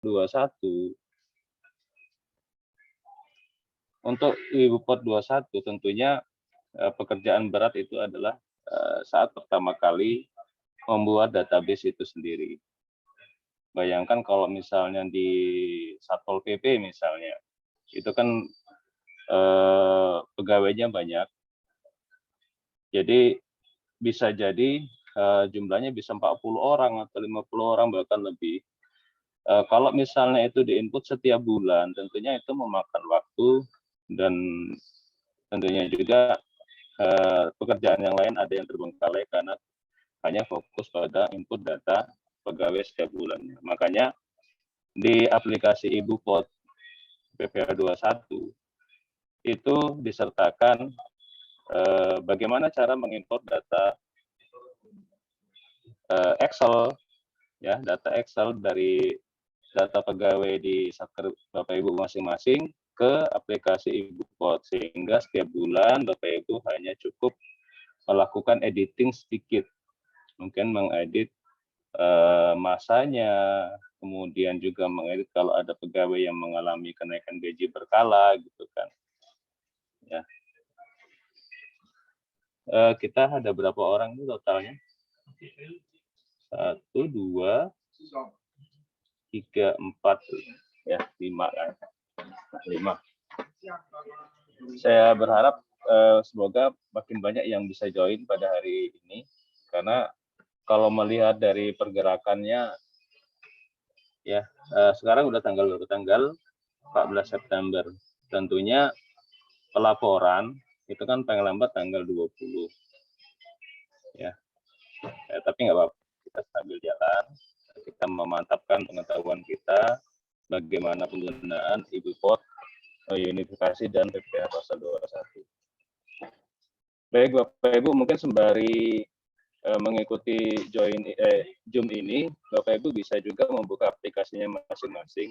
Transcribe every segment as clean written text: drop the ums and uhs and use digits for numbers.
21. Untuk Ibu Pot 21 tentunya pekerjaan berat itu adalah saat pertama kali membuat database itu sendiri. Bayangkan kalau misalnya di Satpol PP misalnya, itu kan pegawainya banyak. Jadi bisa jadi jumlahnya bisa 40 orang atau 50 orang bahkan lebih. Kalau misalnya itu diinput setiap bulan, tentunya itu memakan waktu dan tentunya juga pekerjaan yang lain ada yang terbengkalai karena hanya fokus pada input data pegawai setiap bulannya. Makanya di aplikasi Ibu Pot PPA 21 itu disertakan bagaimana cara mengimport data Excel, ya, data Excel dari data pegawai di Satker Bapak Ibu masing-masing ke aplikasi Ibu Pot, sehingga setiap bulan Bapak Ibu hanya cukup melakukan editing sedikit, mungkin mengedit masanya, kemudian juga mengedit kalau ada pegawai yang mengalami kenaikan gaji berkala, gitu kan. Ya. Kita ada berapa orang ini totalnya? 1, 2, 3, 4, ya 5 kan? 5. Saya berharap semoga makin banyak yang bisa join pada hari ini, karena kalau melihat dari pergerakannya, ya sekarang udah tanggal 14 September. Tentunya pelaporan itu kan paling lambat tanggal 20. Ya, tapi nggak apa-apa, kita sambil jalan, kita memantapkan pengetahuan kita bagaimana penggunaan Ibu Pot, unifikasi dan PPA pasal 21. Baik Bapak Ibu, mungkin sembari mengikuti Zoom ini, Bapak Ibu bisa juga membuka aplikasinya masing-masing.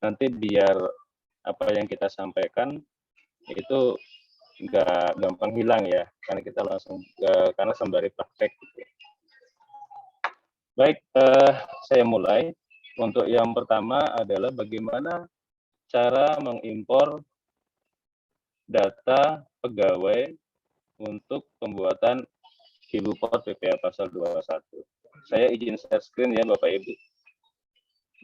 Nanti biar apa yang kita sampaikan itu nggak gampang hilang ya, karena kita langsung karena sembari praktek. Baik, saya mulai. Untuk yang pertama adalah bagaimana cara mengimpor data pegawai untuk pembuatan Ibu Pot PPA pasal 21. Saya izin share screen ya Bapak Ibu.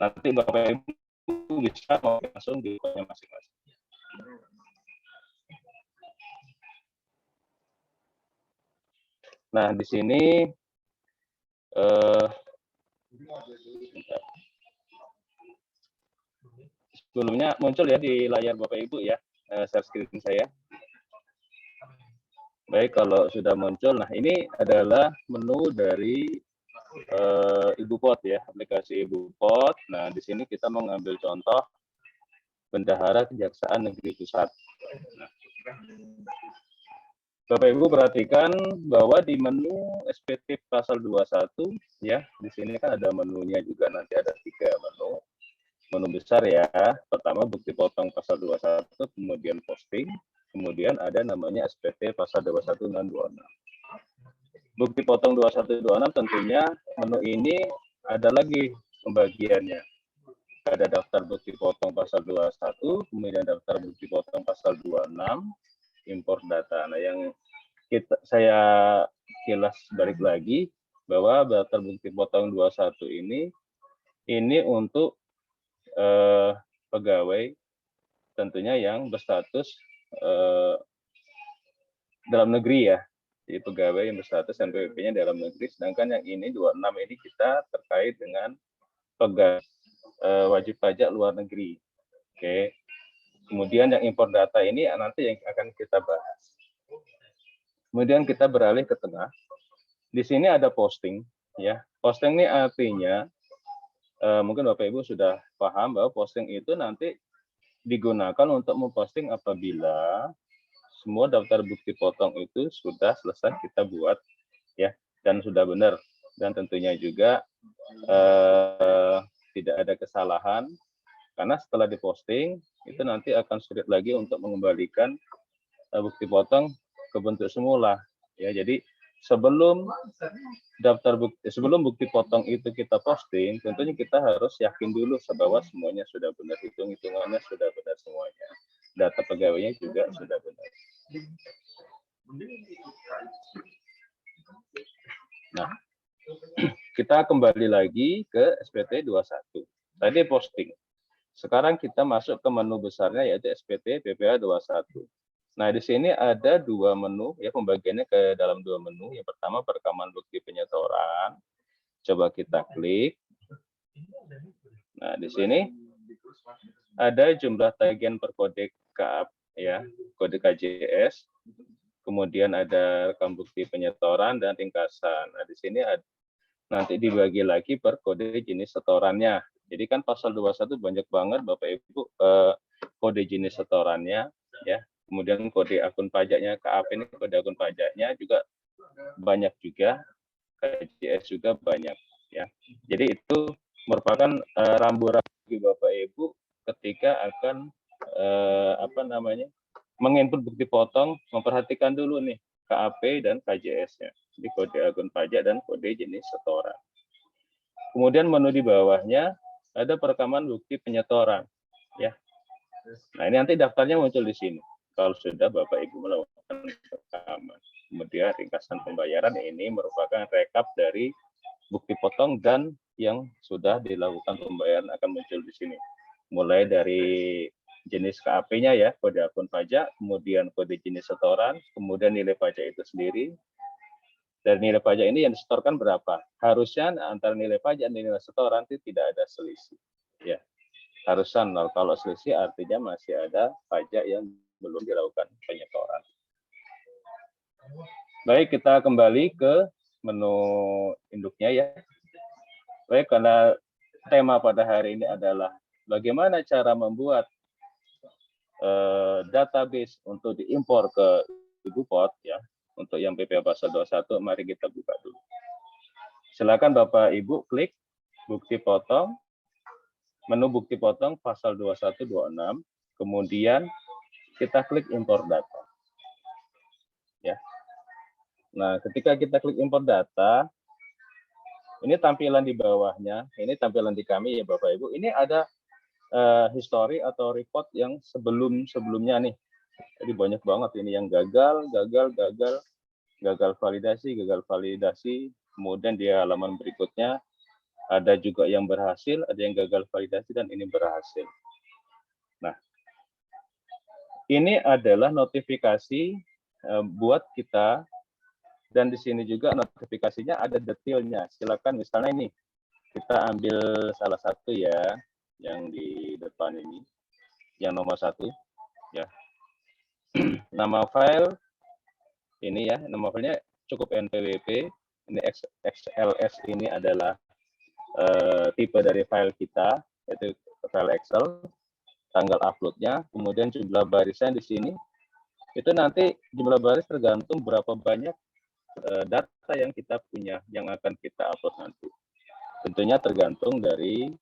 Nanti Bapak Ibu bisa langsung di kodenya masing-masing. Nah, di sini sebelumnya muncul ya di layar Bapak Ibu ya, share screen saya. Baik, kalau sudah muncul, nah ini adalah menu dari Ibu Pot ya, aplikasi Ibu Pot. Nah, di sini kita mengambil contoh Bendahara Kejaksaan Negeri Pusat. Nah, Bapak Ibu perhatikan bahwa di menu SPT pasal 21 ya, di sini kan ada menunya juga, nanti ada 3 menu. Menu besar ya. Pertama bukti potong pasal 21, kemudian posting, kemudian ada namanya SPT pasal 21 dan 26. Bukti potong 21 26 tentunya menu ini ada lagi pembagiannya. Ada daftar bukti potong pasal 21, kemudian daftar bukti potong pasal 26, import data. Nah, yang saya kilas balik lagi bahwa daftar bukti potong 21 ini untuk pegawai tentunya yang berstatus dalam negeri ya. Jadi pegawai yang berstatus NPWP-nya dalam negeri, sedangkan yang ini 26 ini kita terkait dengan pegawai wajib pajak luar negeri. Oke. Kemudian yang import data ini nanti yang akan kita bahas. Kemudian kita beralih ke tengah. Di sini ada posting ya. Posting ini artinya mungkin Bapak Ibu sudah paham bahwa posting itu nanti digunakan untuk memposting apabila semua daftar bukti potong itu sudah selesai kita buat ya, dan sudah benar, dan tentunya juga tidak ada kesalahan, karena setelah diposting itu nanti akan sulit lagi untuk mengembalikan bukti potong ke bentuk semula ya. Jadi sebelum sebelum bukti potong itu kita posting, tentunya kita harus yakin dulu bahwa semuanya sudah benar, hitungannya sudah benar semuanya, data pegawainya juga sudah benar. Nah, kita kembali lagi ke SPT 21. Tadi posting. Sekarang kita masuk ke menu besarnya, yaitu SPT PPA 21. Nah, di sini ada dua menu, ya, pembagiannya ke dalam dua menu. Yang pertama, perekaman bukti penyetoran. Coba kita klik. Nah, di sini ada jumlah tagihan per kode KAP, ya, kode KJS. Kemudian ada rekam bukti penyetoran dan ringkasan. Nah, di sini ada, nanti dibagi lagi per kode jenis setorannya. Jadi kan pasal 21 banyak banget Bapak Ibu kode jenis setorannya, ya. Kemudian kode akun pajaknya, KAP ini kode akun pajaknya juga banyak juga, KJS juga banyak, ya. Jadi itu merupakan rambu-rambu Bapak Ibu ketika akan menginput bukti potong, memperhatikan dulu nih KAP dan KJS-nya. Jadi kode akun pajak dan kode jenis setoran. Kemudian menu di bawahnya ada perekaman bukti penyetoran, ya. Nah, ini nanti daftarnya muncul di sini kalau sudah Bapak Ibu melakukan rekaman. Kemudian ringkasan pembayaran ini merupakan rekap dari bukti potong dan yang sudah dilakukan pembayaran akan muncul di sini. Mulai dari jenis KAP-nya, ya, kode akun pajak, kemudian kode jenis setoran, kemudian nilai pajak itu sendiri. Dari nilai pajak ini yang disetorkan berapa? Harusnya antara nilai pajak dan nilai setoran itu tidak ada selisih, ya. Harusnya nol. Kalau selisih artinya masih ada pajak yang belum dilakukan penyetoran. Baik, kita kembali ke menu induknya, ya. Baik, karena tema pada hari ini adalah bagaimana cara membuat database untuk diimpor ke IBUPOT, ya. Untuk yang PPA pasal 21, mari kita buka dulu. Silakan Bapak Ibu klik bukti potong, menu bukti potong pasal 2126, kemudian kita klik impor data, ya. Nah, ketika kita klik impor data, ini tampilan di bawahnya, ini tampilan di kami, ya Bapak Ibu. Ini ada history atau report yang sebelumnya nih. Jadi banyak banget ini yang gagal, validasi, kemudian di halaman berikutnya ada juga yang berhasil, ada yang gagal validasi, dan ini berhasil. Nah, ini adalah notifikasi buat kita, dan di sini juga notifikasinya ada detailnya. Silakan misalnya ini, kita ambil salah satu, ya, yang di depan ini, yang nomor 1, ya. Nama file ini, ya, nama filenya cukup NPWP. Ini XLS ini adalah tipe dari file kita, yaitu file Excel, tanggal uploadnya, kemudian jumlah barisan di sini. Itu nanti jumlah baris tergantung berapa banyak data yang kita punya, yang akan kita upload nanti. Tentunya tergantung dari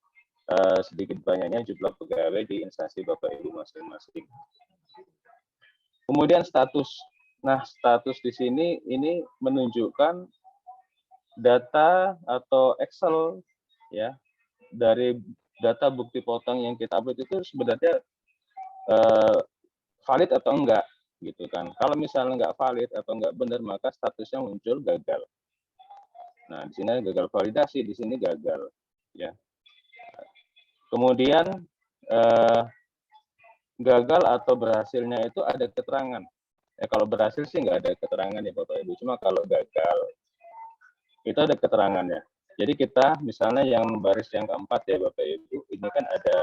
sedikit banyaknya jumlah pegawai di instansi Bapak Ibu masing-masing. Kemudian status. Nah, status di sini ini menunjukkan data atau Excel, ya, dari data bukti potong yang kita upload itu sebenarnya valid atau enggak, gitu kan. Kalau misalnya enggak valid atau enggak benar, maka statusnya muncul gagal. Nah, di sini gagal validasi, di sini gagal, ya. Kemudian gagal atau berhasilnya itu ada keterangan. Ya, kalau berhasil sih nggak ada keterangan, ya Bapak Ibu. Cuma kalau gagal itu ada keterangannya. Jadi kita misalnya yang baris yang keempat, ya Bapak Ibu, ini kan ada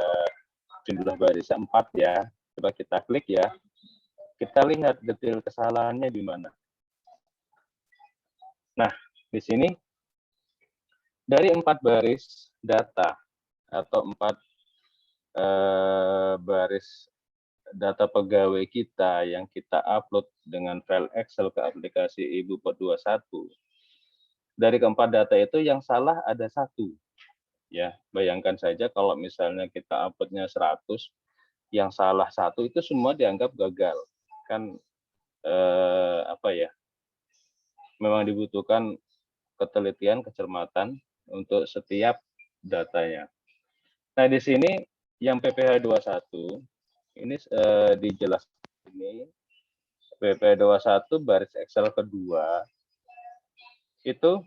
jumlah barisnya 4, ya. Coba kita klik, ya. Kita lihat detail kesalahannya di mana. Nah, di sini dari 4 baris data atau 4 baris data pegawai kita yang kita upload dengan file Excel ke aplikasi IBUPOT 21. Dari keempat data itu yang salah ada 1. Ya, bayangkan saja kalau misalnya kita uploadnya 100, yang salah 1 itu semua dianggap gagal. Kan memang dibutuhkan ketelitian, kecermatan untuk setiap datanya. Nah, di sini yang PPH 21 ini dijelaskan ini PPH 21 baris Excel kedua itu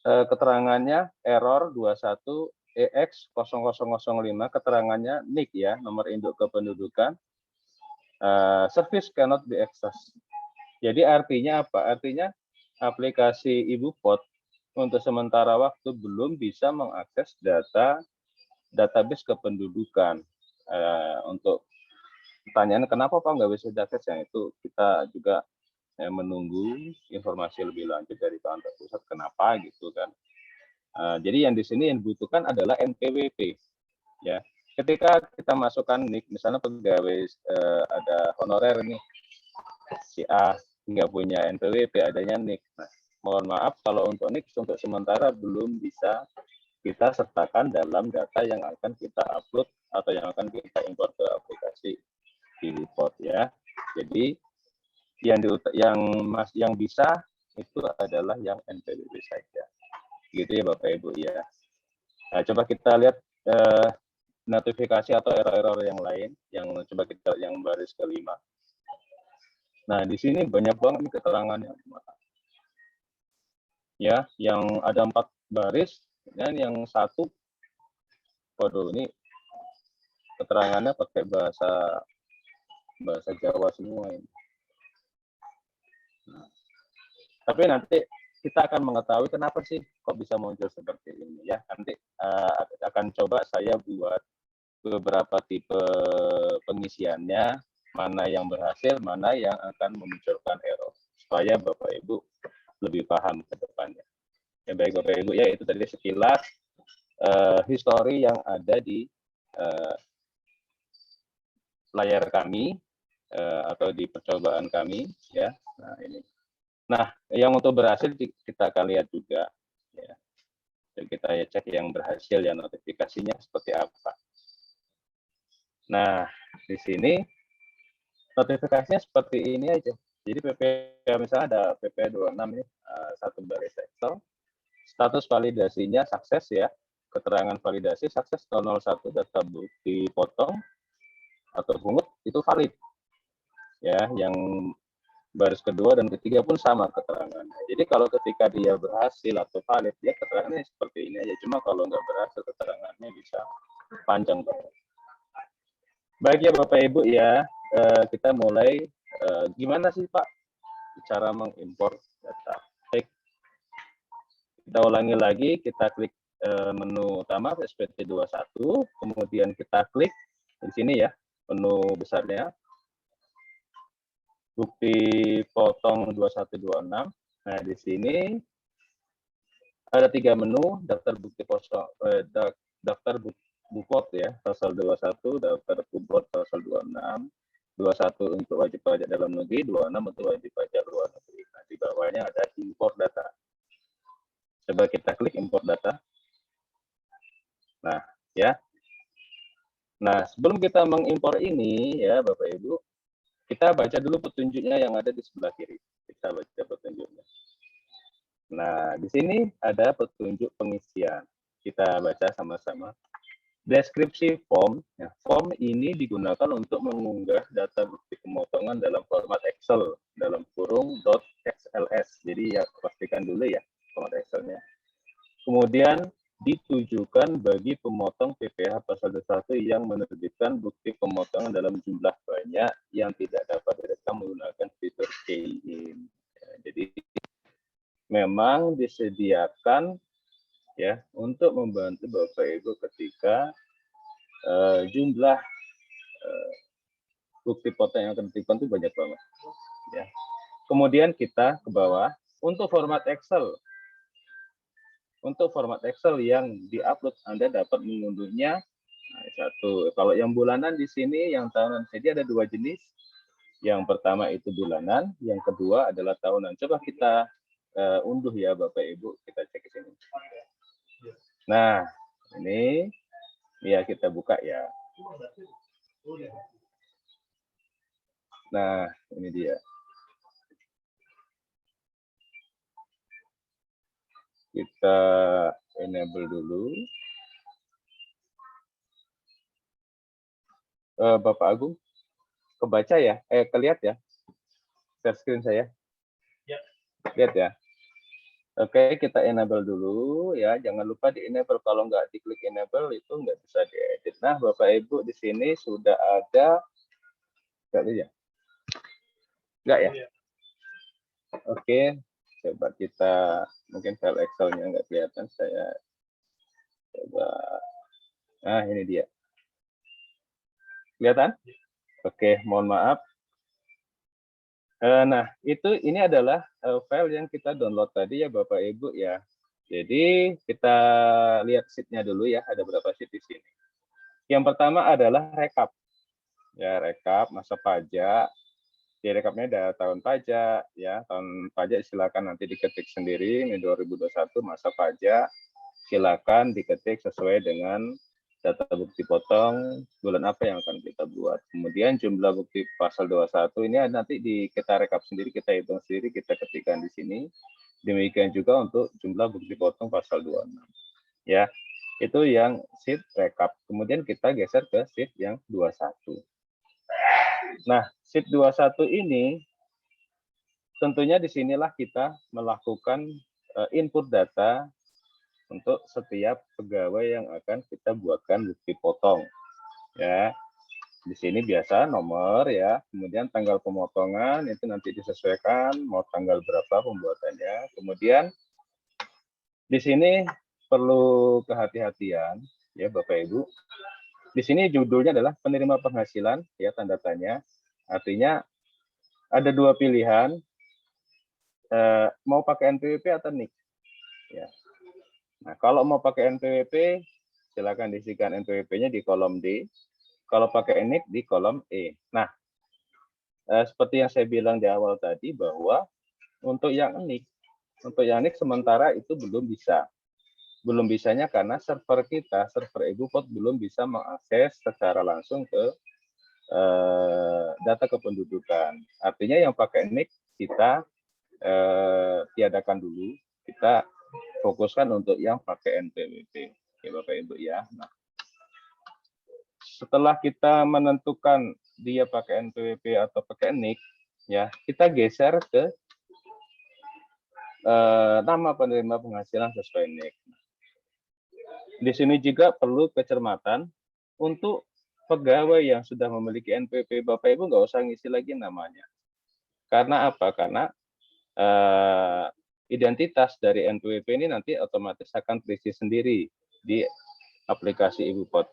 keterangannya error 21 EX 0005, keterangannya NIK ya, nomor induk kependudukan, service cannot be accessed. Jadi artinya apa? Artinya aplikasi IbuPOT untuk sementara waktu belum bisa mengakses database kependudukan. Untuk pertanyaan kenapa Pak nggak bisa diakses, yang itu kita juga menunggu informasi lebih lanjut dari kantor pusat kenapa gitu kan. Jadi yang di sini yang dibutuhkan adalah NPWP ya. Ketika kita masukkan NIK, misalnya pegawai ada honorer nih si A nggak punya NPWP, adanya NIK. Nah, mohon maaf kalau untuk NIK untuk sementara belum bisa kita sertakan dalam data yang akan kita upload atau yang akan kita import ke aplikasi IbuPOT ya. Jadi yang bisa itu adalah yang NPWP saja. Gitu ya Bapak Ibu ya. Nah, coba kita lihat notifikasi atau error-error yang lain yang coba kita yang baris kelima. Nah, di sini banyak banget keterangannya. Ya, yang ada 4 baris dan yang satu, waduh ini keterangannya pakai bahasa Jawa semua ini. Nah, tapi nanti kita akan mengetahui kenapa sih kok bisa muncul seperti ini ya. Nanti akan coba saya buat beberapa tipe pengisiannya, mana yang berhasil, mana yang akan memunculkan error, supaya Bapak Ibu lebih paham ke depannya. Ya baik Bapak Ibu ya, itu tadi sekilas histori yang ada di layar kami atau di percobaan kami ya. Nah ini. Nah yang untuk berhasil kita akan lihat juga ya. Dan kita ya cek yang berhasil ya notifikasinya seperti apa. Nah di sini notifikasinya seperti ini aja. Jadi misalnya ada PP 26 ini satu baris Excel. Status validasinya sukses ya. Keterangan validasi sukses 001 data bukti potong atau pungut itu valid. Ya, yang baris kedua dan ketiga pun sama keterangannya. Jadi kalau ketika dia berhasil atau valid, dia keterangannya seperti ini aja. Cuma kalau nggak berhasil, keterangannya bisa panjang banget. Baik ya Bapak Ibu ya, kita mulai. Gimana sih Pak cara mengimpor data? Baik, kita ulangi lagi, kita klik menu utama SPT 21, kemudian kita klik di sini ya, menu besarnya, bukti potong 2126. Nah, di sini ada 3 menu, daftar bukti potong, daftar BUPOT ya, pasal 21, daftar BUPOT pasal 26, 21 untuk wajib pajak dalam negeri, 26 untuk wajib pajak luar negeri. Nah, di bawahnya ada import data. Coba kita klik import data. Nah, ya. Nah, sebelum kita mengimpor ini ya, Bapak Ibu, kita baca dulu petunjuknya yang ada di sebelah kiri. Kita baca petunjuknya. Nah, di sini ada petunjuk pengisian. Kita baca sama-sama. Deskripsi form. Ya, form ini digunakan untuk mengunggah data bukti pemotongan dalam format Excel dalam kurung .xls. Jadi ya pastikan dulu ya format Excelnya. Kemudian ditujukan bagi pemotong PPh pasal 21 yang menerbitkan bukti pemotongan dalam jumlah banyak yang tidak dapat direkam menggunakan fitur key-in. Ya, jadi memang disediakan ya untuk membantu Bapak Ibu ketika jumlah bukti potong yang tertipkan itu banyak banget ya. Kemudian kita ke bawah untuk format Excel. Untuk format Excel yang diupload Anda dapat mengunduhnya. Nah, satu, kalau yang bulanan di sini, yang tahunan, jadi ada 2 jenis. Yang pertama itu bulanan, yang kedua adalah tahunan. Coba kita unduh ya Bapak Ibu, kita cek ke sini. Nah, ini ya kita buka ya. Nah, ini dia. Kita enable dulu. Bapak Agung, kebaca ya? Kelihat ya? Share screen saya? Ya. Lihat ya? Oke, kita enable dulu ya. Jangan lupa di enable. Kalau nggak diklik enable itu nggak bisa diedit. Nah, Bapak Ibu di sini sudah ada. Nggak ya? Nggak ya? Oke, coba kita mungkin file Excel-nya nggak kelihatan. Saya coba. Nah, ini dia. Kelihatan? Oke, mohon maaf. Nah, ini adalah file yang kita download tadi ya Bapak Ibu ya. Jadi kita lihat sheet-nya dulu ya, ada berapa sheet di sini. Yang pertama adalah rekap. Ya, rekap masa pajak. Di rekapnya ada tahun pajak ya, tahun pajak silakan nanti diketik sendiri, ini 2021 masa pajak. Silakan diketik sesuai dengan data bukti potong bulan apa yang akan kita buat. Kemudian jumlah bukti pasal 21 ini nanti kita rekap sendiri, kita hitung sendiri, kita ketikkan di sini. Demikian juga untuk jumlah bukti potong pasal 26. Ya, itu yang sheet rekap. Kemudian kita geser ke sheet yang 21. Nah, sheet 21 ini tentunya disinilah kita melakukan input data untuk setiap pegawai yang akan kita buatkan bukti potong. Ya, di sini biasa nomor ya, kemudian tanggal pemotongan itu nanti disesuaikan mau tanggal berapa pembuatannya. Kemudian di sini perlu kehati-hatian ya Bapak Ibu. Di sini judulnya adalah penerima penghasilan ya, tanda tanya. Artinya ada dua pilihan, mau pakai NPWP atau NIK. Ya. Nah, kalau mau pakai NPWP, silakan diisikan NPWP-nya di kolom D. Kalau pakai NIK di kolom E. Nah, seperti yang saya bilang di awal tadi bahwa untuk yang NIK sementara itu belum bisa. Belum bisanya karena server kita, server EduPort belum bisa mengakses secara langsung ke data kependudukan. Artinya yang pakai NIK kita tiadakan dulu, kita fokuskan untuk yang pakai NPWP. Ya Bapak Ibu ya. Nah, setelah kita menentukan dia pakai NPWP atau pakai NIK, ya kita geser ke nama penerima penghasilan sesuai NIK. Di sini juga perlu kecermatan untuk pegawai yang sudah memiliki NPWP, Bapak Ibu nggak usah ngisi lagi namanya. Karena apa? Karena identitas dari NPWP ini nanti otomatis akan terisi sendiri di aplikasi EduPort.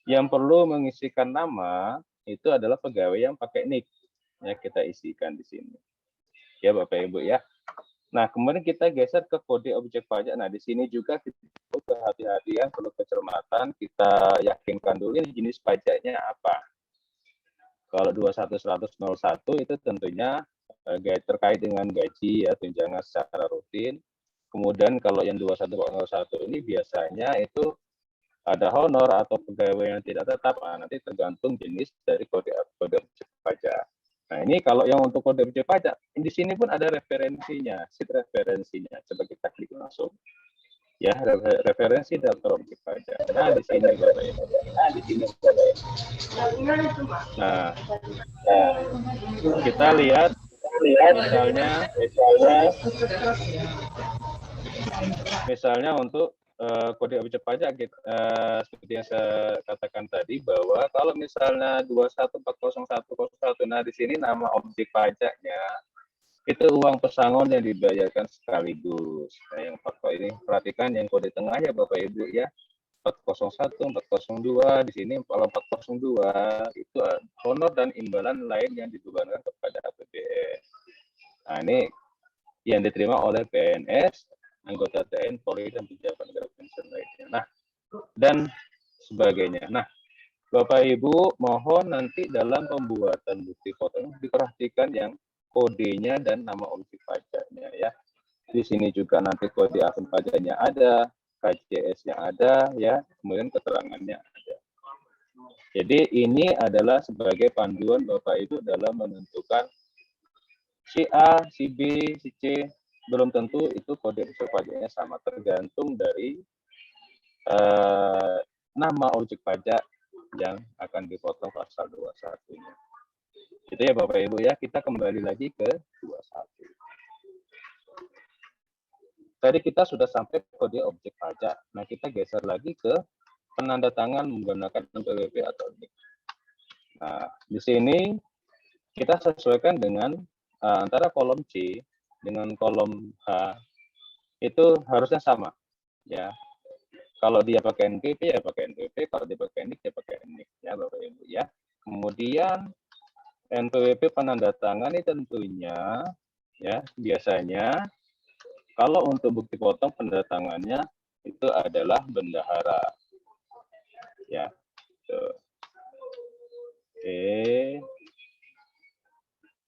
Yang perlu mengisikan nama itu adalah pegawai yang pakai NIK. Ya, kita isikan di sini. Ya Bapak Ibu ya. Nah, kemudian kita geser ke kode objek pajak. Nah, di sini juga kita perlu kehati-hatian, perlu kecermatan, kita yakinkan dulu ini jenis pajaknya apa. Kalau 21.100.01 itu tentunya terkait dengan gaji ya, tunjangan secara rutin. Kemudian kalau yang 21.01 ini biasanya itu ada honor atau pegawai yang tidak tetap, nanti tergantung jenis dari kode objek pajak. Nah, ini kalau yang untuk kode objek pajak, di sini pun ada referensinya, sheet referensinya. Coba kita klik langsung. Ya, referensi daftar objek pajak. Nah, di sini Bapak Ibu. Nah, kita lihat misalnya untuk kode objek pajak seperti yang saya katakan tadi bahwa kalau misalnya 21.401.01, nah di sini nama objek pajaknya itu uang pesangon yang dibayarkan sekaligus. Nah, yang faktor ini perhatikan yang kode tengah ya Bapak Ibu ya. 401, 402 di sini kalau 402 itu honor dan imbalan lain yang dibebankan kepada APBN. Nah, ini yang diterima oleh PNS, anggota TNI, Polri, dan pejabat negara pensiun lainnya. Nah, dan sebagainya. Nah, Bapak Ibu mohon nanti dalam pembuatan bukti potong diperhatikan yang kodenya dan nama objek pajaknya ya. Di sini juga nanti kode akun pajaknya ada, KJS-nya ada ya, kemudian keterangannya ada. Jadi ini adalah sebagai panduan Bapak Ibu dalam menentukan si A, si B, si C belum tentu itu kode objek pajaknya sama, tergantung dari nama objek pajak yang akan dipotong pasal 21-nya. Itu ya Bapak Ibu ya, kita kembali lagi ke 21. Tadi kita sudah sampai kode objek pajak. Nah, kita geser lagi ke penandatangan menggunakan NPWP atau NIK. Nah, di sini kita sesuaikan dengan antara kolom C dengan kolom H itu harusnya sama, ya. Kalau dia pakai NPWP ya pakai NPWP, kalau dia pakai NIK ya pakai NIK, ya Bapak Ibu ya. Kemudian NPWP penandatangani tentunya ya biasanya kalau untuk bukti potong penandatangannya itu adalah bendahara, ya. Oke.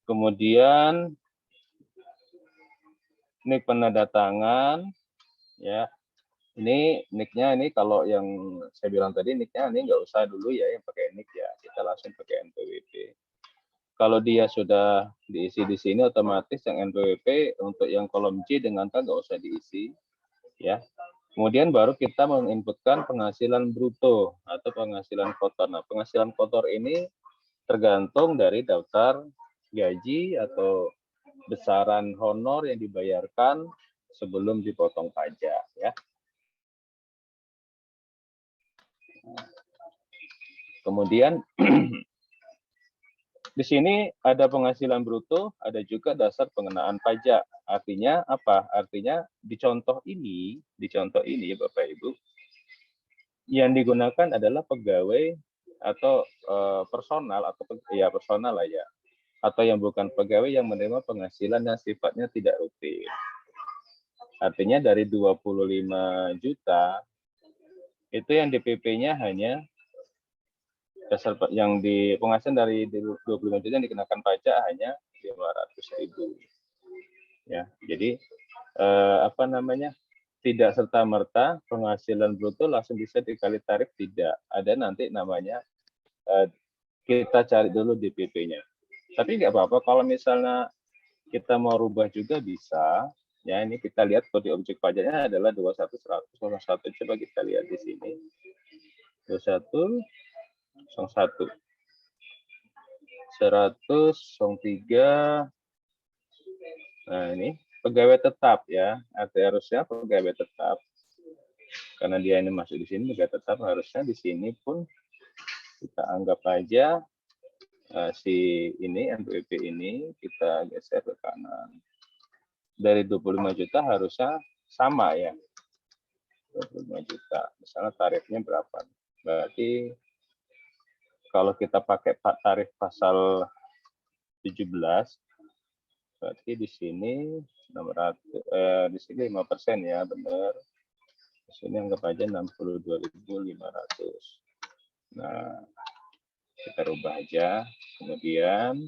Kemudian NIK penandatangan, ya. Ini NIK-nya ini kalau yang saya bilang tadi NIK-nya ini nggak usah dulu ya yang pakai NIK ya, kita langsung pakai NPWP. Kalau dia sudah diisi di sini otomatis yang NPWP untuk yang kolom C dengan K nggak usah diisi, ya. Kemudian baru kita menginputkan penghasilan bruto atau penghasilan kotor. Nah, penghasilan kotor ini tergantung dari daftar gaji atau besaran honor yang dibayarkan sebelum dipotong pajak, ya. Kemudian di sini ada penghasilan bruto, ada juga dasar pengenaan pajak. Artinya apa? Artinya di contoh ini Bapak Ibu, yang digunakan adalah pegawai atau personal atau ya personal lah ya, atau yang bukan pegawai yang menerima penghasilan yang sifatnya tidak rutin. Artinya dari 25 juta itu yang DPP-nya hanya dasar yang di penghasilan dari 25 juta yang dikenakan pajak hanya 500.000. Ya, jadi apa namanya? Tidak serta-merta penghasilan bruto langsung bisa dikali tarif, tidak. Ada nanti namanya kita cari dulu DPP-nya. Tapi nggak apa-apa kalau misalnya kita mau rubah juga bisa. Ya, ini kita lihat kode objek pajaknya adalah 21.100.01. Coba kita lihat di sini. 21.01. 100.03. Nah, ini pegawai tetap ya. Harusnya pegawai tetap. Karena dia ini masuk di sini pegawai tetap, harusnya di sini pun kita anggap aja si ini NPWP ini kita geser ke kanan. Dari 25 juta harusnya sama ya. 25 juta. Misalnya tarifnya berapa? Berarti kalau kita pakai tarif pasal 17, berarti di sini 600 di sini 5% ya, benar. Di sini anggap aja 62.500. Nah, kita rubah aja. Kemudian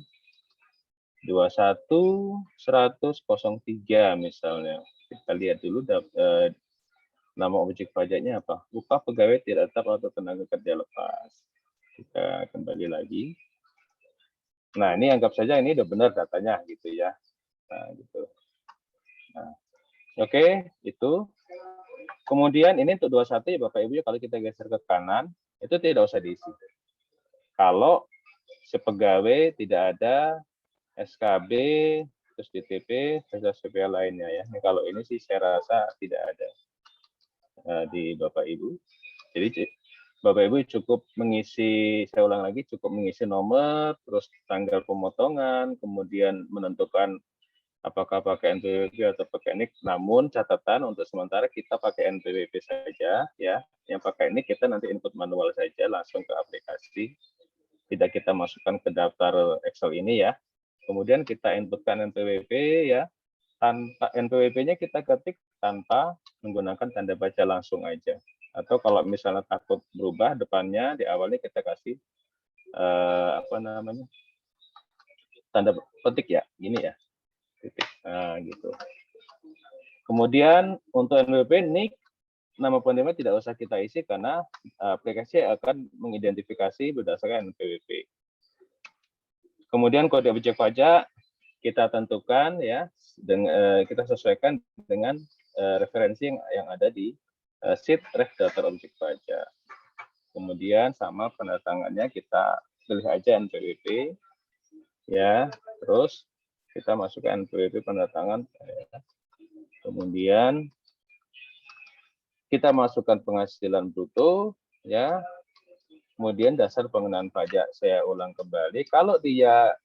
21.100.03 misalnya. Kita lihat dulu nama objek pajaknya apa. Upah pegawai tidak tetap atau tenaga kerja lepas. Kita kembali lagi. Nah, ini anggap saja ini udah benar datanya gitu ya. Nah, gitu. Nah, oke, itu. Kemudian ini untuk 21 ya Bapak Ibu, kalau kita geser ke kanan, itu tidak usah diisi. Kalau sepegawai tidak ada SKB, terus DTP, SPP lainnya ya. Nah, kalau ini sih saya rasa tidak ada di Bapak Ibu. Jadi Bapak Ibu cukup mengisi, saya ulang lagi, cukup mengisi nomor, terus tanggal pemotongan, kemudian menentukan apakah pakai NPWP atau pakai NIK. Namun catatan untuk sementara kita pakai NPWP saja ya. Yang pakai NIK kita nanti input manual saja langsung ke aplikasi. Tidak kita masukkan ke daftar Excel ini ya. Kemudian kita inputkan NPWP ya. Tanpa NPWP-nya kita ketik tanpa menggunakan tanda baca langsung aja. Atau kalau misalnya takut berubah depannya, di awalnya kita kasih apa namanya, tanda petik ya, gini ya, titik. Nah, gitu. Kemudian untuk NPWP, NIK, nama penerima tidak usah kita isi karena aplikasi akan mengidentifikasi berdasarkan NPWP. Kemudian kode objek pajak kita tentukan ya, kita sesuaikan dengan referensi yang ada di sheet ref daftar objek pajak. Kemudian sama pendatangannya kita pilih aja NPWP ya, terus kita masukkan NPWP pendatangan ya. Kemudian kita masukkan penghasilan bruto ya, kemudian dasar pengenaan pajak. Saya ulang kembali, kalau dia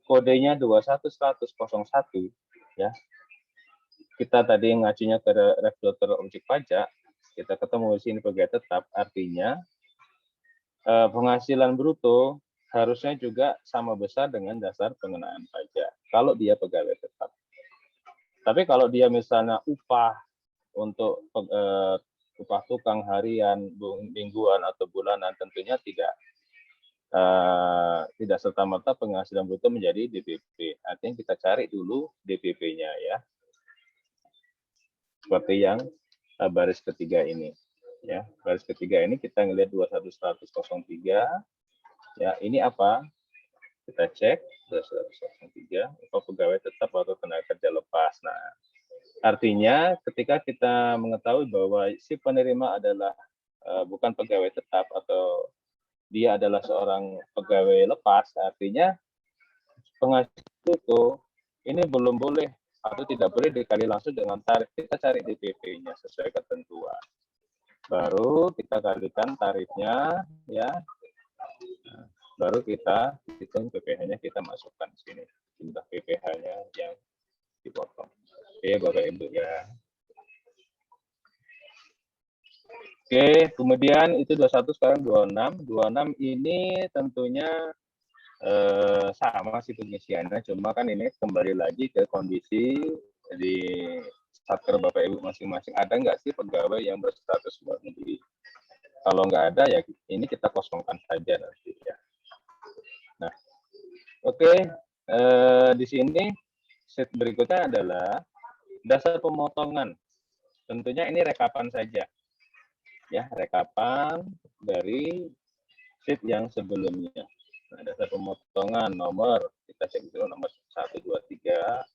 kodenya 21101 ya, kita tadi ngajunya ke ref daftar objek pajak, kita ketemu di sini pegawai tetap, artinya penghasilan bruto harusnya juga sama besar dengan dasar pengenaan pajak kalau dia pegawai tetap. Tapi kalau dia misalnya upah untuk upah tukang harian, mingguan atau bulanan, tentunya tidak serta-merta penghasilan bruto menjadi DPP. Artinya kita cari dulu DPP-nya ya. Seperti yang baris ketiga ini. Ya, baris ketiga ini kita ngelihat 21103 ya, ini apa? Kita cek 21103 upah pegawai tetap atau tenaga kerja lepas. Nah, artinya ketika kita mengetahui bahwa si penerima adalah bukan pegawai tetap atau dia adalah seorang pegawai lepas, artinya penghasilan itu ini belum boleh atau tidak boleh dikali langsung dengan tarif. Kita cari DPP-nya sesuai ketentuan. Baru kita kalikan tarifnya ya, baru kita hitung PPh-nya, kita masukkan di sini jumlah PPh-nya yang dipotong. Oke Bapak Ibu ya. Oke, kemudian itu 21, sekarang 26. 26 ini tentunya sama sih pengisiannya, cuma kan ini kembali lagi ke kondisi di satker Bapak Ibu masing-masing. Ada nggak sih pegawai yang berstatus luar negeri? Kalau nggak ada ya ini kita kosongkan saja nanti ya. Nah, oke, di sini sheet berikutnya adalah dasar pemotongan. Tentunya ini rekapan saja, ya rekapan dari sheet yang sebelumnya. Nah, dasar pemotongan nomor kita cek dulu nomor 1, 2, 3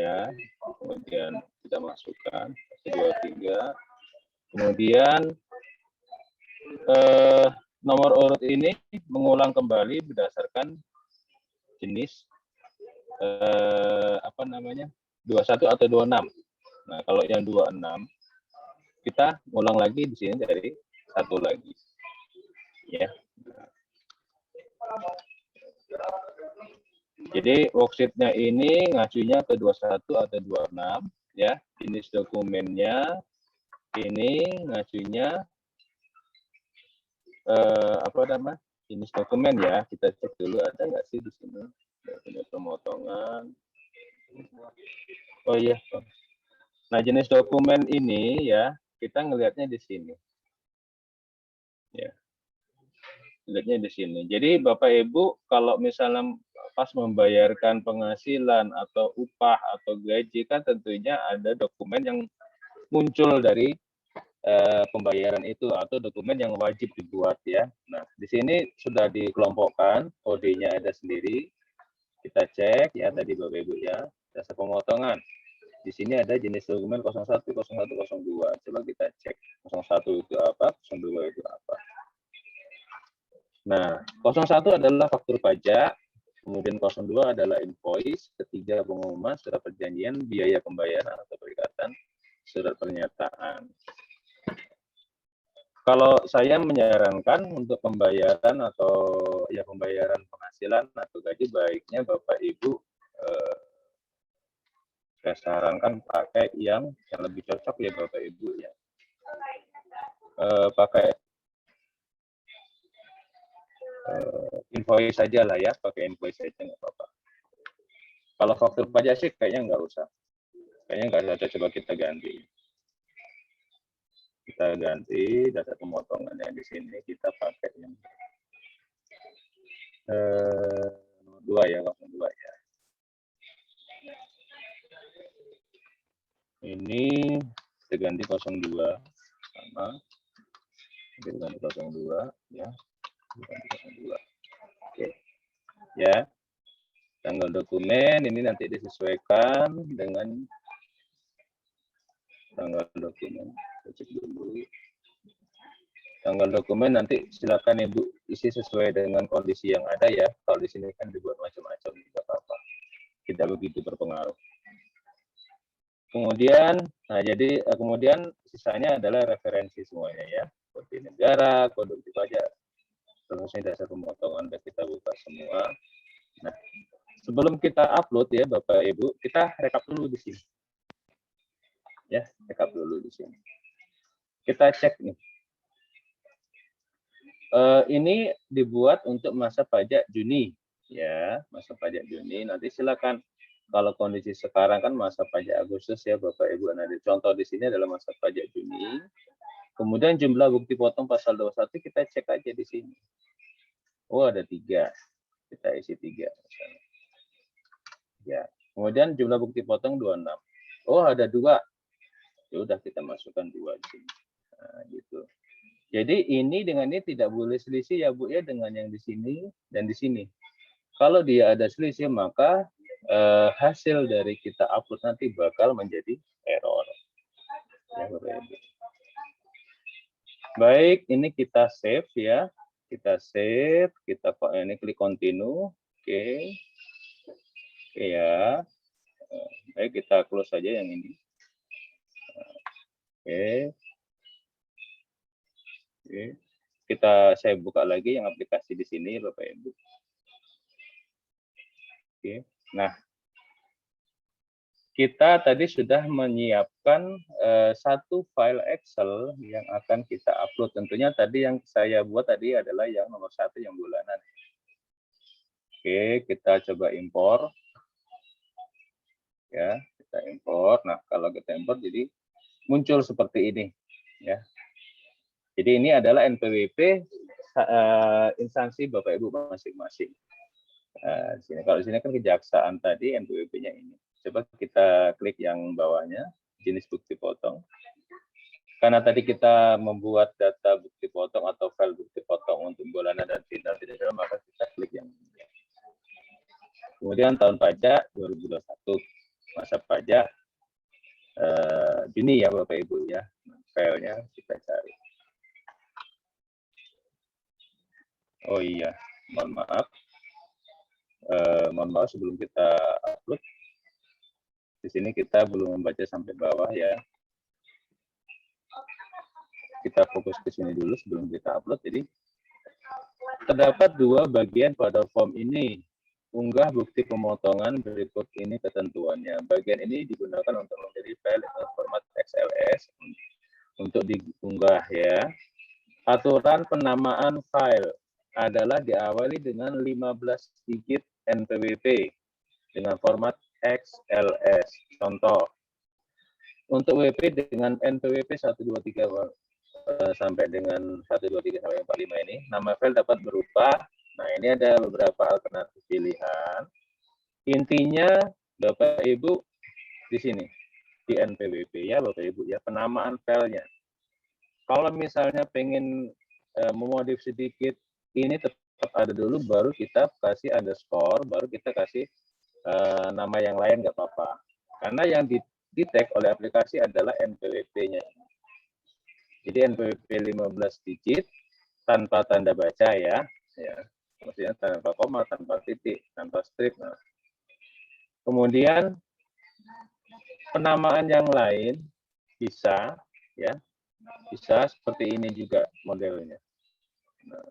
ya, kemudian kita masukkan 1, 2, 3, kemudian nomor urut ini mengulang kembali berdasarkan jenis 21 atau 26. Nah, kalau yang 26 kita ulang lagi di sini dari satu lagi. Ya. Jadi worksheet-nya ini ngajunya ke 21 atau 26 ya. Jenis dokumennya ini ngajunya jenis dokumen ya. Kita cek dulu ada nggak sih di sini. Jenis pemotongan. Oh iya. Nah, jenis dokumen ini ya, kita ngelihatnya di sini. Ya. Lihatnya di sini. Jadi Bapak Ibu kalau misalnya pas membayarkan penghasilan atau upah atau gaji kan tentunya ada dokumen yang muncul dari pembayaran itu atau dokumen yang wajib dibuat ya. Nah, di sini sudah dikelompokkan, kodenya ada sendiri. Kita cek ya tadi Bapak Ibu ya, dasar pemotongan. Di sini ada jenis dokumen 01, 01, 02. Coba kita cek 01 itu apa, 02 itu apa. Nah, 01 adalah faktur pajak, kemudian 02 adalah invoice, ketiga pengumuman, surat perjanjian, biaya pembayaran atau perikatan, surat pernyataan. Kalau saya menyarankan untuk pembayaran atau ya pembayaran penghasilan atau gaji, baiknya Bapak Ibu saya sarankan pakai yang lebih cocok ya Bapak Ibu ya. Pakai invoice saja lah ya, pakai invoice saja nggak apa-apa. Kalau faktur pajak sih kayaknya nggak usah. Kayaknya nggak ada, coba kita ganti. Kita ganti data pemotongannya di sini, kita pakai yang 2 ya, 02 ya. Ini kita ganti 02 sama, kita ganti 02 ya, ganti 02. Oke, ya. Tanggal dokumen ini nanti disesuaikan dengan tanggal dokumen. Cek dulu. Tanggal dokumen nanti silakan Ibu isi sesuai dengan kondisi yang ada ya. Kalau di sini kan dibuat macam-macam, tidak apa-apa. Tidak begitu berpengaruh. Kemudian, nah jadi kemudian sisanya adalah referensi semuanya ya. Kode negara, kode pajak, terus dasar pemotongan dan kita buka semua. Nah, sebelum kita upload ya Bapak Ibu, kita rekap dulu di sini. Ya, rekap dulu di sini. Kita cek nih. Ini dibuat untuk masa pajak Juni ya, masa pajak Juni. Nanti silakan kalau kondisi sekarang kan masa pajak Agustus ya Bapak Ibu. Nah, contoh di sini adalah masa pajak Juni. Kemudian jumlah bukti potong pasal 21 kita cek aja di sini. Oh, ada 3. Kita isi 3 misalnya. Ya. Kemudian jumlah bukti potong 26. Oh, ada 2. Ya udah kita masukkan 2 di sini. Nah, gitu. Jadi ini dengan ini tidak boleh selisih ya Bu ya dengan yang di sini dan di sini. Kalau dia ada selisih maka hasil dari kita upload nanti bakal menjadi error. Ya, Bapak Ibu. Baik, ini kita save ya. Kita save, kita ini klik continue. Oke. Oke ya. Baik, kita close saja yang ini. Oke. Oke. Saya buka lagi yang aplikasi di sini Bapak Ibu. Oke. Nah, kita tadi sudah menyiapkan satu file Excel yang akan kita upload. Tentunya tadi yang saya buat tadi adalah yang nomor 1 yang bulanan. Oke, kita coba impor. Ya, kita impor. Nah, kalau kita impor jadi muncul seperti ini. Ya. Jadi ini adalah NPWP instansi Bapak Ibu masing-masing. Kalau di sini kan kejaksaan tadi NPWP-nya ini. Coba kita klik yang bawahnya, jenis bukti potong. Karena tadi kita membuat data bukti potong atau file bukti potong untuk bulanan dan final tidak ada, maka kita klik yang ini. Kemudian tahun pajak 2021, masa pajak Juni ya Bapak Ibu ya. Filenya kita cari. Oh iya, mohon maaf. Mohon maaf sebelum kita upload. Di sini kita belum membaca sampai bawah ya. Kita fokus ke sini dulu sebelum kita upload. Jadi terdapat 2 bagian pada form ini. Unggah bukti pemotongan, berikut ini ketentuannya. Bagian ini digunakan untuk menjadi file dengan format XLS untuk diunggah ya. Aturan penamaan file adalah diawali dengan 15 digit NPWP dengan format XLS. Contoh, untuk WP dengan NPWP 123 sampai dengan 123 sampai 45 ini, nama file dapat berubah. Nah, ini ada beberapa alternatif pilihan. Intinya, Bapak Ibu di sini, di NPWP ya, Bapak Ibu ya, penamaan filenya. Kalau misalnya pengen memodif sedikit, ini tetap ada dulu, baru kita kasih underscore, baru kita kasih nama yang lain nggak apa-apa. Karena yang di-tag oleh aplikasi adalah NPWP-nya. Jadi NPWP 15 digit tanpa tanda baca ya. Maksudnya tanpa koma, tanpa titik, tanpa strip. Nah. Kemudian penamaan yang lain bisa ya, bisa seperti ini juga modelnya. Nah,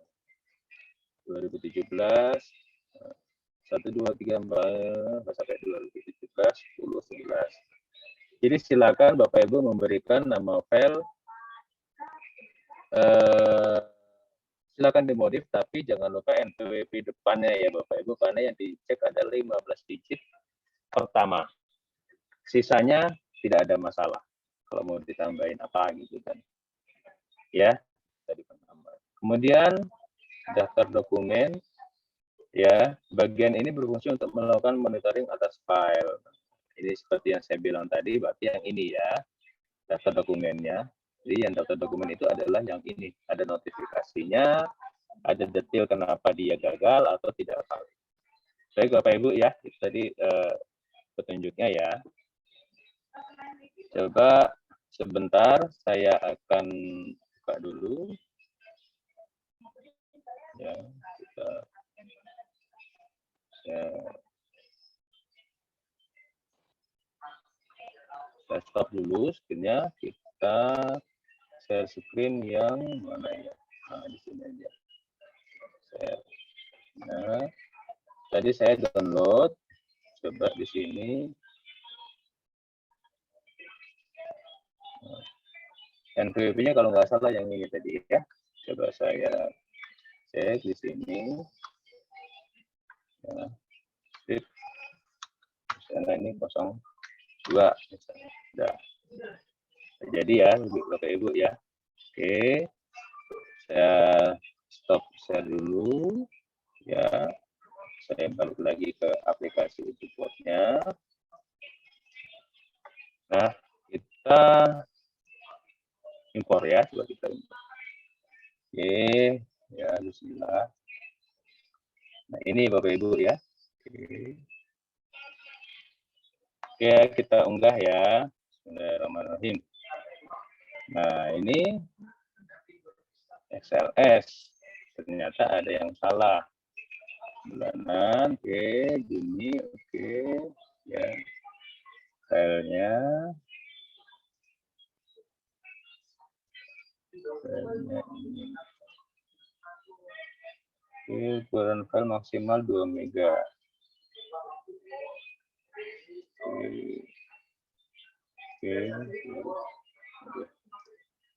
2017 1 2 3 4 sampai 2017 10 11. Jadi silakan Bapak Ibu memberikan nama file silakan dimodif, tapi jangan lupa NPWP depannya ya Bapak Ibu, karena yang dicek adalah 15 digit pertama. Sisanya tidak ada masalah kalau mau ditambahin apa gitu kan. Ya, tadi penambah. Kemudian daftar dokumen ya, bagian ini berfungsi untuk melakukan monitoring atas file. Ini seperti yang saya bilang tadi, berarti yang ini ya, daftar dokumennya. Jadi yang daftar dokumen itu adalah yang ini, ada notifikasinya, ada detail kenapa dia gagal atau tidak valid. Baik Bapak Ibu ya, itu tadi petunjuknya ya. Coba sebentar saya akan buka dulu. Ya, saya stop dulu screen-nya. Kita share screen yang mana ya? Nah, di sini aja. Share. Nah, tadi saya download. Coba di sini. NPWP-nya kalau nggak salah yang ini tadi ya. Coba saya cek di sini. Ya, sip. Misalnya ini 02 misalnya. Udah. Jadi ya, Bapak Ibu ya. Oke. Saya stop share dulu. Ya. Saya balik lagi ke aplikasi support-nya. Nah, kita impor ya, coba kita impor. Oke, ya bismillah. Nah, ini Bapak Ibu ya. Oke, kita unggah ya. Bismillahirrahmanirrahim. Nah, ini XLS. Ternyata ada yang salah. Bulanan, oke, Juni, oke, ya. Filenya ini. Oke, ukuran file maksimal 2 mega. Oke.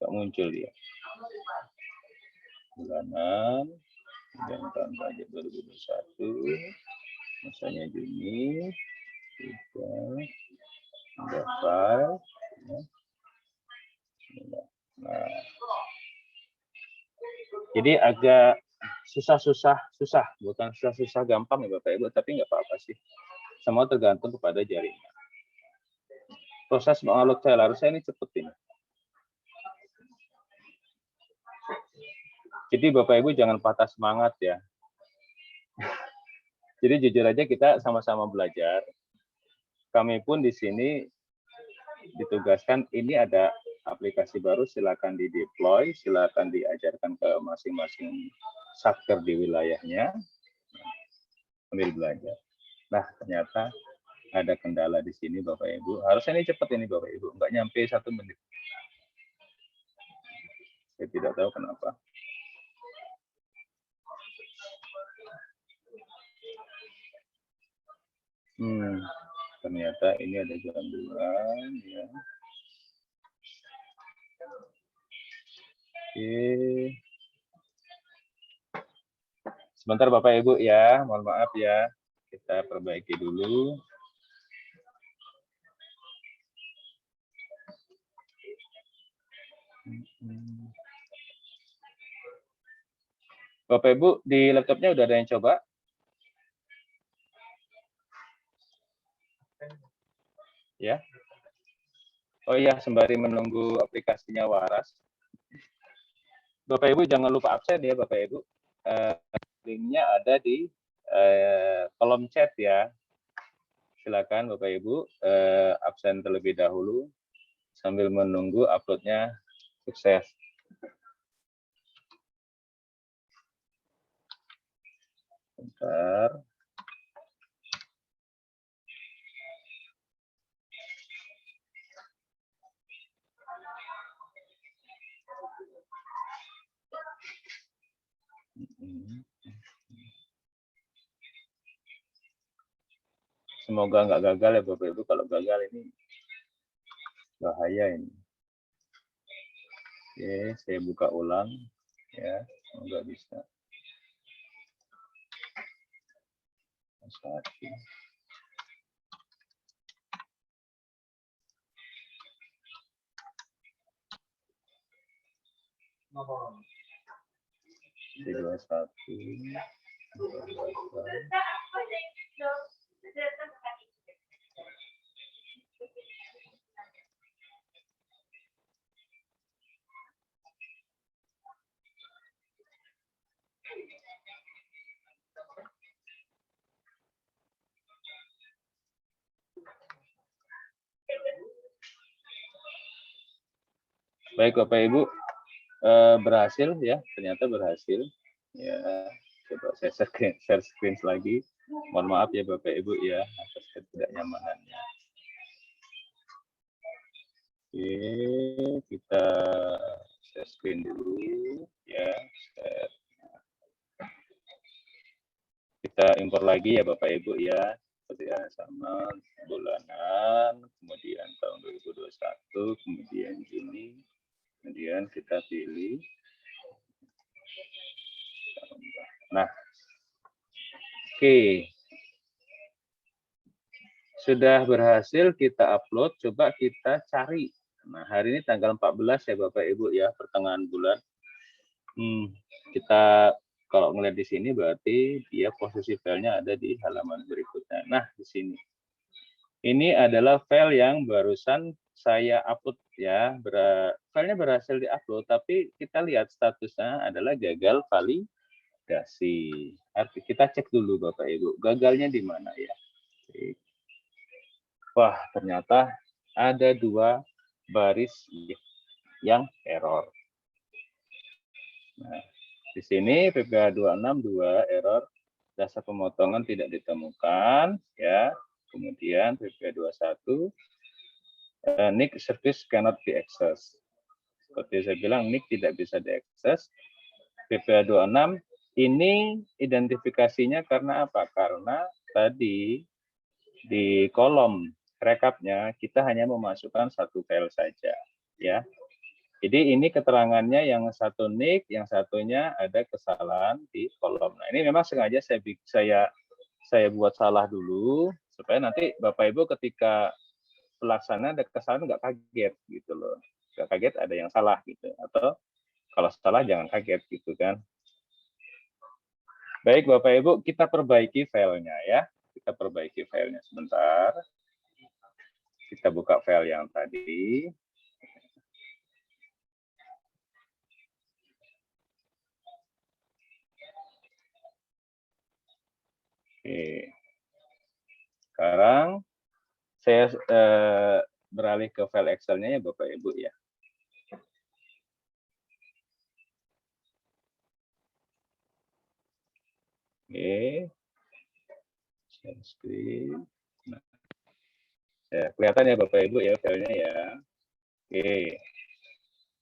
Tak muncul dia. Bulanan dan tahun pajak 2021, masanya Juni, kita ada file. Nah, jadi agak susah, bukan susah gampang ya Bapak Ibu, tapi nggak apa-apa sih. Semua tergantung kepada jaringan. Proses mengalog file harusnya ini cepet ini. Jadi Bapak Ibu jangan patah semangat ya. Jadi jujur aja kita sama-sama belajar. Kami pun di sini ditugaskan, ini ada aplikasi baru, silakan di-deploy, silakan diajarkan ke masing-masing satker di wilayahnya, sambil belajar. Nah, ternyata ada kendala di sini Bapak Ibu. Harusnya ini cepat ini Bapak Ibu, nggak nyampe 1 menit. Saya tidak tahu kenapa. Ternyata ini ada gangguan ya. Oke. Sebentar Bapak Ibu ya, mohon maaf ya. Kita perbaiki dulu. Bapak Ibu di laptopnya udah ada yang coba? Ya. Oh iya, sembari menunggu aplikasinya waras. Bapak Ibu jangan lupa absen ya Bapak Ibu. Linknya ada di kolom chat ya. Silakan Bapak Ibu absen terlebih dahulu sambil menunggu uploadnya sukses. Bentar. Semoga nggak gagal ya Bapak Ibu. Kalau gagal ini bahaya ini. Oke, saya buka ulang ya, semoga bisa. Satu. Dua satu. Baik Bapak Ibu, berhasil ya, ternyata berhasil. Ya, coba saya share screen lagi. Mohon maaf ya Bapak Ibu ya atas ketidaknyamanannya. Oke, kita share screen dulu ya. Kita impor lagi ya Bapak Ibu ya. Seperti sama bulanan, kemudian tahun 2021, kemudian Juni, kemudian kita pilih. Nah, oke. Sudah berhasil kita upload, coba kita cari. Nah, hari ini tanggal 14 ya Bapak Ibu ya, pertengahan bulan. Kita kalau ngelihat di sini berarti dia posisi filenya ada di halaman berikutnya. Nah, di sini. Ini adalah file yang barusan saya upload ya. Filenya berhasil diupload, tapi kita lihat statusnya adalah gagal validasi. Arti kita cek dulu Bapak Ibu, gagalnya di mana ya. Wah, ternyata ada 2 baris yang error. Nah, di sini PPH 262 error dasar pemotongan tidak ditemukan ya. Kemudian PPH 21 NIC service cannot be accessed. Seperti saya bilang, NIC tidak bisa diakses. PPH 26 ini identifikasinya karena apa? Karena tadi di kolom rekapnya kita hanya memasukkan 1 file saja ya. Jadi ini keterangannya yang satu NIC, yang satunya ada kesalahan di kolom. Nah, ini memang sengaja saya buat salah dulu supaya nanti Bapak Ibu ketika pelaksana ada kesalahan nggak kaget gitu loh. Nggak kaget ada yang salah gitu. Atau kalau salah jangan kaget gitu kan. Baik Bapak Ibu, kita perbaiki filenya ya. Kita perbaiki filenya sebentar. Kita buka file yang tadi. Oke. Sekarang saya beralih ke file Excel-nya ya Bapak Ibu ya. Oke. Share screen. Nah, ya, kelihatan ya Bapak Ibu ya filenya ya. Oke.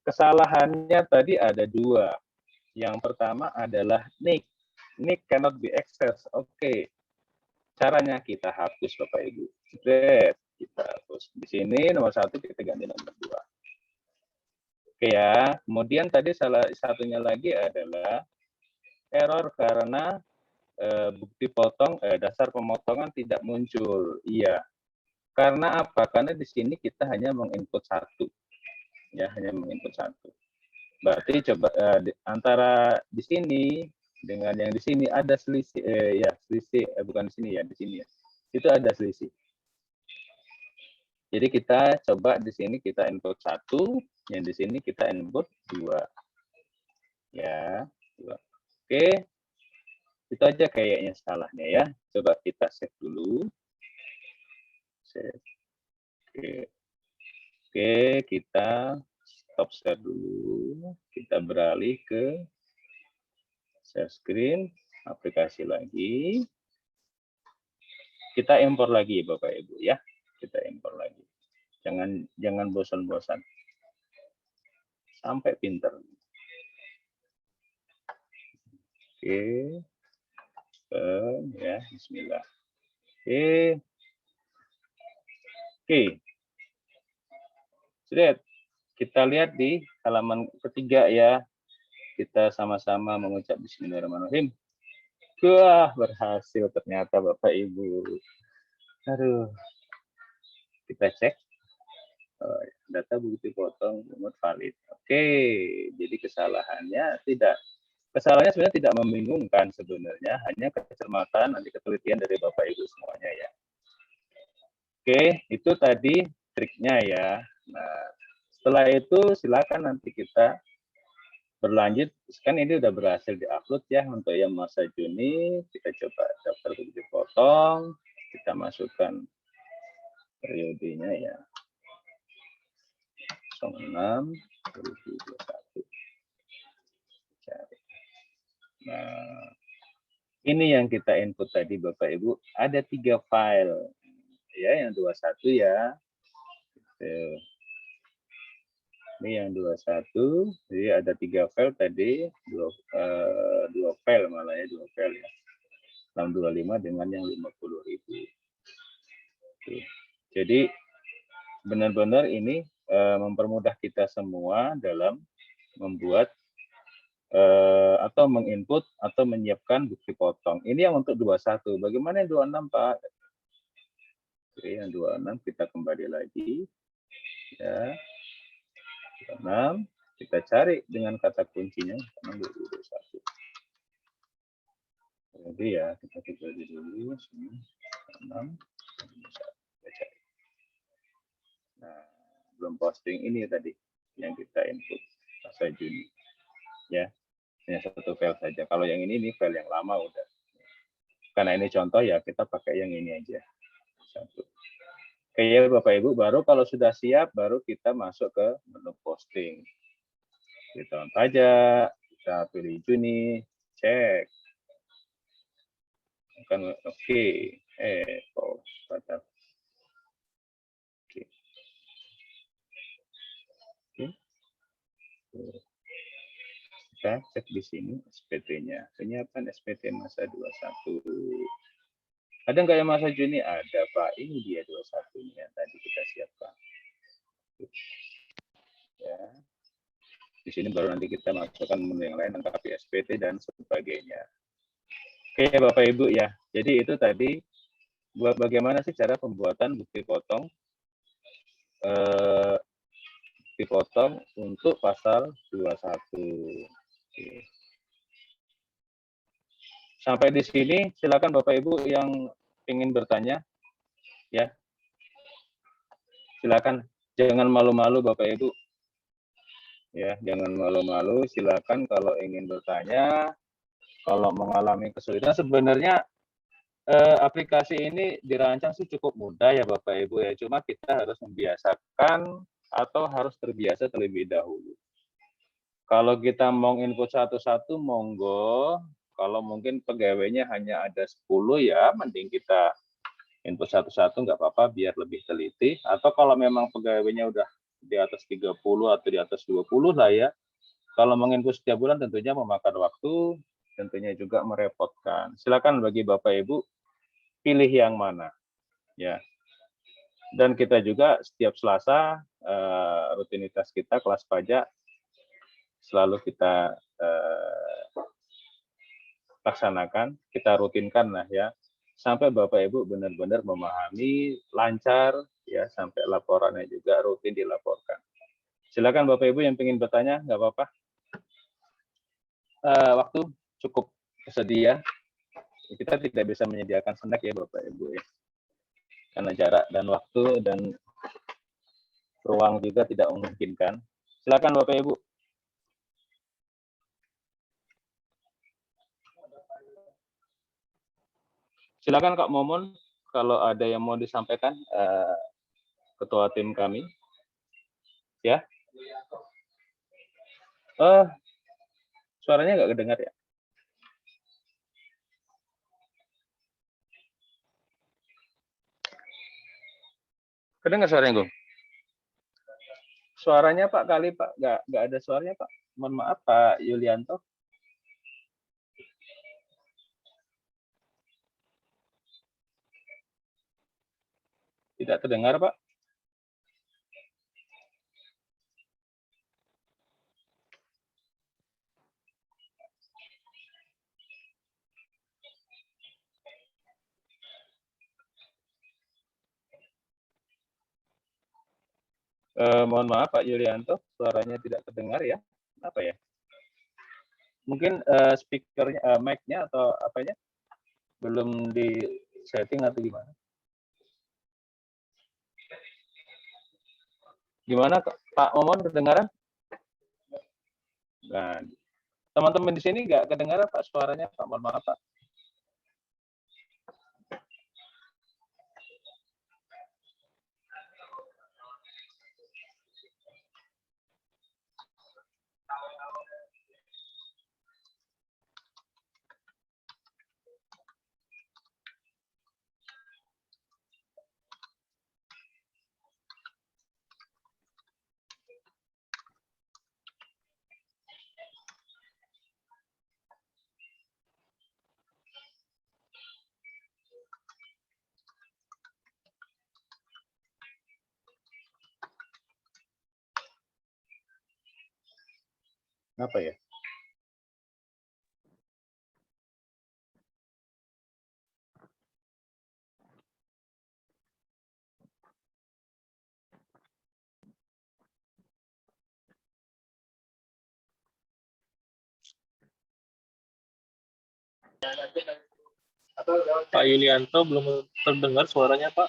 Kesalahannya tadi ada 2. Yang pertama adalah NIC. NIC cannot be accessed. Oke. Caranya kita hapus Bapak Ibu. Kita hapus. Di sini nomor 1 kita ganti nomor 2. Oke ya. Kemudian tadi salah satunya lagi adalah error karena bukti potong dasar pemotongan tidak muncul. Iya. Karena apa? Karena di sini kita hanya menginput 1. Ya, hanya menginput 1. Berarti coba antara di sini dengan yang di sini ada selisih ya, selisih bukan di sini ya, di sini ya. Itu ada selisih. Jadi kita coba di sini kita input 1, yang di sini kita input 2. Ya, 2. Oke. Itu aja kayaknya salahnya ya. Coba kita save dulu. Save. Oke, kita stop share dulu. Kita beralih ke share screen, aplikasi lagi. Kita impor lagi Bapak Ibu ya. Kita impor lagi. Jangan bosan-bosan. Sampai pinter. Oke. Ya, bismillah. Oke. Oke. Sudah. Kita lihat di halaman ketiga ya. Kita sama-sama mengucap bismillahirrahmanirrahim. Wah, berhasil ternyata Bapak Ibu. Aduh. Kita cek. Data bukti potong remote valid. Oke, jadi kesalahannya sebenarnya tidak membingungkan sebenarnya, hanya kecermatan nanti ketelitian dari Bapak Ibu semuanya ya. Oke, itu tadi triknya ya. Nah, setelah itu silakan nanti kita berlanjut. Kan ini udah berhasil diupload ya untuk yang masa Juni. Kita coba daftar bukti potong, kita masukkan periodenya ya. 06 2021. Cari. Nah, ini yang kita input tadi Bapak Ibu, ada 3 file. Ya, yang 21 ya. Ini yang 21, jadi ada 3 file tadi, 2 file malah ya, 2 file ya. 625 dengan yang 50.000. Jadi benar-benar ini mempermudah kita semua dalam membuat atau menginput atau menyiapkan bukti potong. Ini yang untuk 21. Bagaimana yang 26, Pak? Oke, yang 26 kita kembali lagi. Ya. 26 kita cari dengan kata kuncinya 2021. Jadi ya kita cari dulu sini 6. Nah, belum posting ini tadi yang kita input masa Juni. Ya, hanya 1 file saja. Kalau yang ini file yang lama udah. Karena ini contoh ya kita pakai yang ini aja. 1. Oke ya Bapak Ibu, baru kalau sudah siap baru kita masuk ke menu posting. Kita on pajak, kita pilih Juni, cek. Kan oke. Pajak. Oke. Kita cek di sini SPT-nya. Penyiapan SPT masa 21. Ada nggak yang masa Juni? Ada Pak. Ini dia 21-nya tadi kita siapkan. Ya. Di sini baru nanti kita masukkan menu yang lain tentang SPT dan sebagainya. Oke Bapak Ibu ya. Jadi itu tadi buat bagaimana sih cara pembuatan bukti potong untuk pasal 21. Oke. Sampai di sini silakan Bapak Ibu yang ingin bertanya ya. Silakan, jangan malu-malu Bapak Ibu. Ya, jangan malu-malu, silakan kalau ingin bertanya, kalau mengalami kesulitan. Sebenarnya aplikasi ini dirancang sih cukup mudah ya Bapak Ibu ya, cuma kita harus membiasakan atau harus terbiasa terlebih dahulu. Kalau kita mau input satu-satu, monggo. Kalau mungkin pegawainya hanya ada 10 ya, mending kita input satu-satu nggak apa-apa biar lebih teliti. Atau kalau memang pegawainya udah di atas 30 atau di atas 20 lah ya. Kalau menginput setiap bulan tentunya memakan waktu, tentunya juga merepotkan. Silakan bagi Bapak Ibu pilih yang mana. Ya. Dan kita juga setiap Selasa rutinitas kita kelas pajak selalu kita laksanakan, kita rutinkan lah ya, sampai Bapak Ibu benar-benar memahami, lancar, ya sampai laporannya juga rutin dilaporkan. Silakan Bapak Ibu yang ingin bertanya, nggak apa-apa. Waktu cukup tersedia. Kita tidak bisa menyediakan snack ya Bapak Ibu ya, karena jarak dan waktu dan ruang juga tidak memungkinkan. Silakan Bapak Ibu. Silakan Kak Momon, kalau ada yang mau disampaikan, ketua tim kami. Ya. Suaranya nggak kedengar ya? Kedengar suaranya, Gung? Suaranya Pak kali Pak, nggak ada suaranya Pak. Mohon maaf Pak Yulianto. Tidak terdengar Pak. Mohon maaf Pak Yulianto, suaranya tidak terdengar ya. Apa ya? Mungkin speakernya, mic-nya atau apanya belum di setting atau gimana? Gimana Pak Momon, kedengaran? Nah, teman-teman di sini nggak kedengaran Pak suaranya Pak, mohon maaf Pak. Apa ya? Pak Yulianto belum terdengar suaranya, Pak.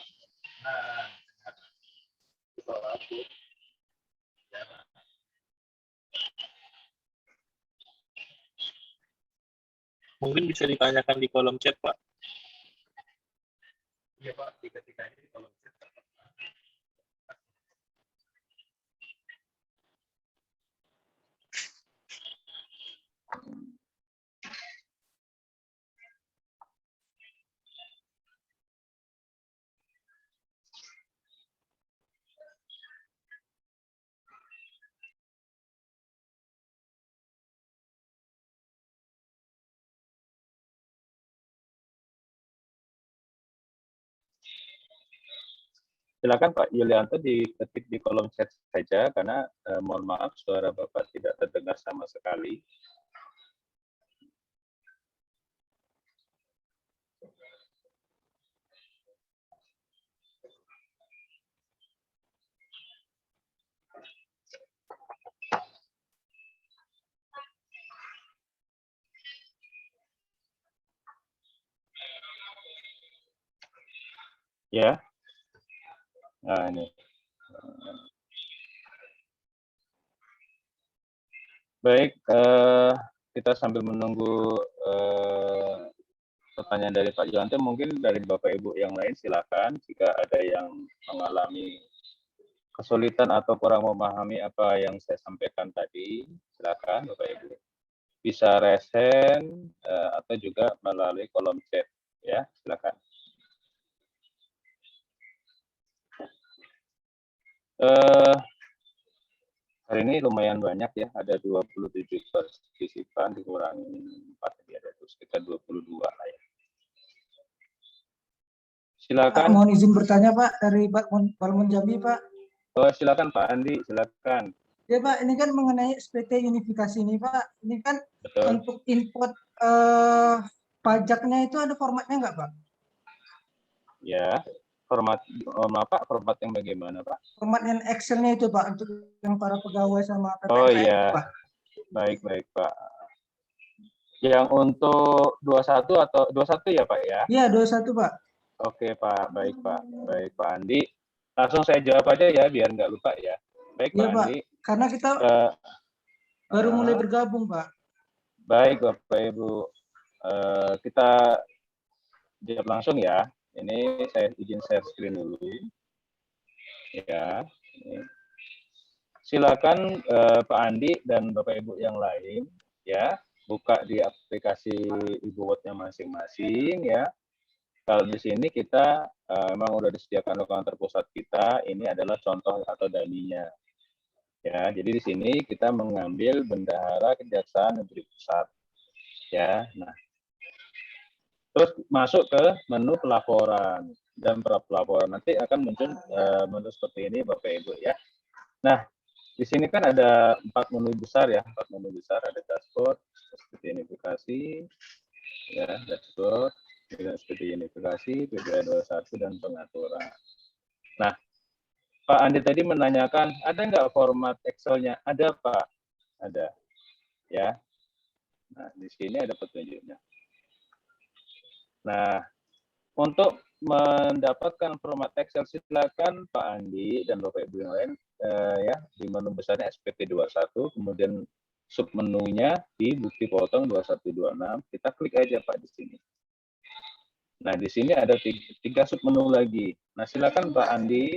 Mungkin bisa ditanyakan di kolom chat, Pak. Iya, Pak. Ketikanya di kolom chat. Silakan Pak Yulianto diketik di kolom chat saja, karena mohon maaf suara Bapak tidak terdengar sama sekali. Ya, nah ini. Baik, kita sambil menunggu pertanyaan dari Pak Yulianto, mungkin dari Bapak Ibu yang lain silakan jika ada yang mengalami kesulitan atau kurang memahami apa yang saya sampaikan tadi, silakan Bapak Ibu. Bisa raise hand atau juga melalui kolom chat, ya silakan. Hari ini lumayan banyak ya, ada 27 partisipan dikurangi 4, jadi ada sekitar 22 lah ya. Silakan. Pak, mohon izin bertanya Pak dari Pak Balmon Jambi Pak. Oh, silakan Pak Andi, silakan. Ya Pak, ini kan mengenai SPT unifikasi ini Pak. Ini kan Betul. untuk input pajaknya itu ada formatnya nggak Pak? Ya, format apa? Format yang bagaimana Pak? Format yang Excel-nya itu Pak, untuk yang para pegawai sama PPK. Oh iya, Pak. baik Pak. Yang untuk 21 atau 21 ya Pak ya? Iya 21 Pak. Oke Pak, baik Pak Andi. Langsung saya jawab aja ya, biar nggak lupa ya. Baik Iya Pak Pak, Andi. karena kita baru mulai bergabung Pak. Baik Bapak Ibu, kita jawab langsung ya. Ini saya izin share screen dulu. Ya. Ini. Silakan Pak Andi dan Bapak Ibu yang lain ya, buka di aplikasi Ibu Word-nya masing-masing ya. Kalau di sini kita memang udah disediakan dokumen terpusat kita, ini adalah contoh atau dummy-nya. Ya, jadi di sini kita mengambil Bendahara Kejaksaan Negeri Pusat. Ya, nah. Terus masuk ke menu pelaporan dan pelaporan, nanti akan muncul menu seperti ini Bapak Ibu ya. Nah, di sini kan ada 4 menu besar ya, 4 menu besar, ada dashboard, seperti identifikasi, ya dashboard, seperti identifikasi, PPA 21 dan pengaturan. Nah, Pak Andi tadi menanyakan ada nggak format Excel-nya? Ada Pak, ada, ya. Nah, di sini ada petunjuknya. Nah, untuk mendapatkan format Excel silakan Pak Andi dan Bapak Ibu yang lain ya di menu besarnya SPT 21, kemudian submenunya di bukti potong 2126, kita klik aja Pak di sini. Nah, di sini ada 3 submenu lagi. Nah, silakan Pak Andi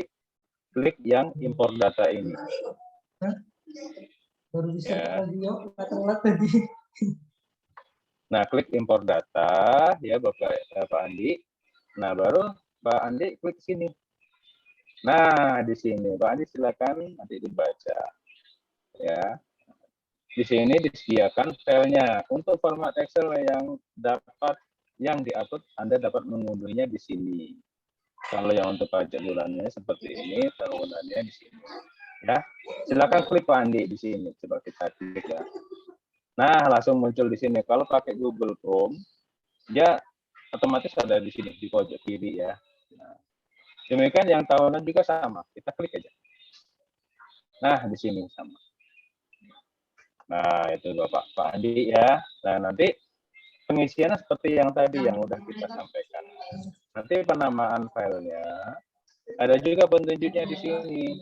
klik yang import data ini. Baru bisa ya. telat tadi. Nah, klik import data ya Pak Andi. Nah, baru Pak Andi klik sini. Nah, di sini Pak Andi silakan nanti dibaca. Ya. Di sini disediakan filenya. Untuk format Excel yang diupload, Anda dapat mengunduhnya di sini. Kalau yang untuk pajak bulannya seperti ini, tahunannya di sini. Ya, silakan klik Pak Andi di sini. Coba kita klik ya. Nah, langsung muncul di sini. Kalau pakai Google Chrome, dia otomatis ada di sini di pojok kiri ya. Nah, demikian yang tahunan juga sama. Kita klik aja. Nah, di sini sama. Nah, itu Pak Andi ya. Nah, nanti pengisiannya seperti yang tadi yang udah kita sampaikan. Nanti penamaan filenya ada juga petunjuknya di sini.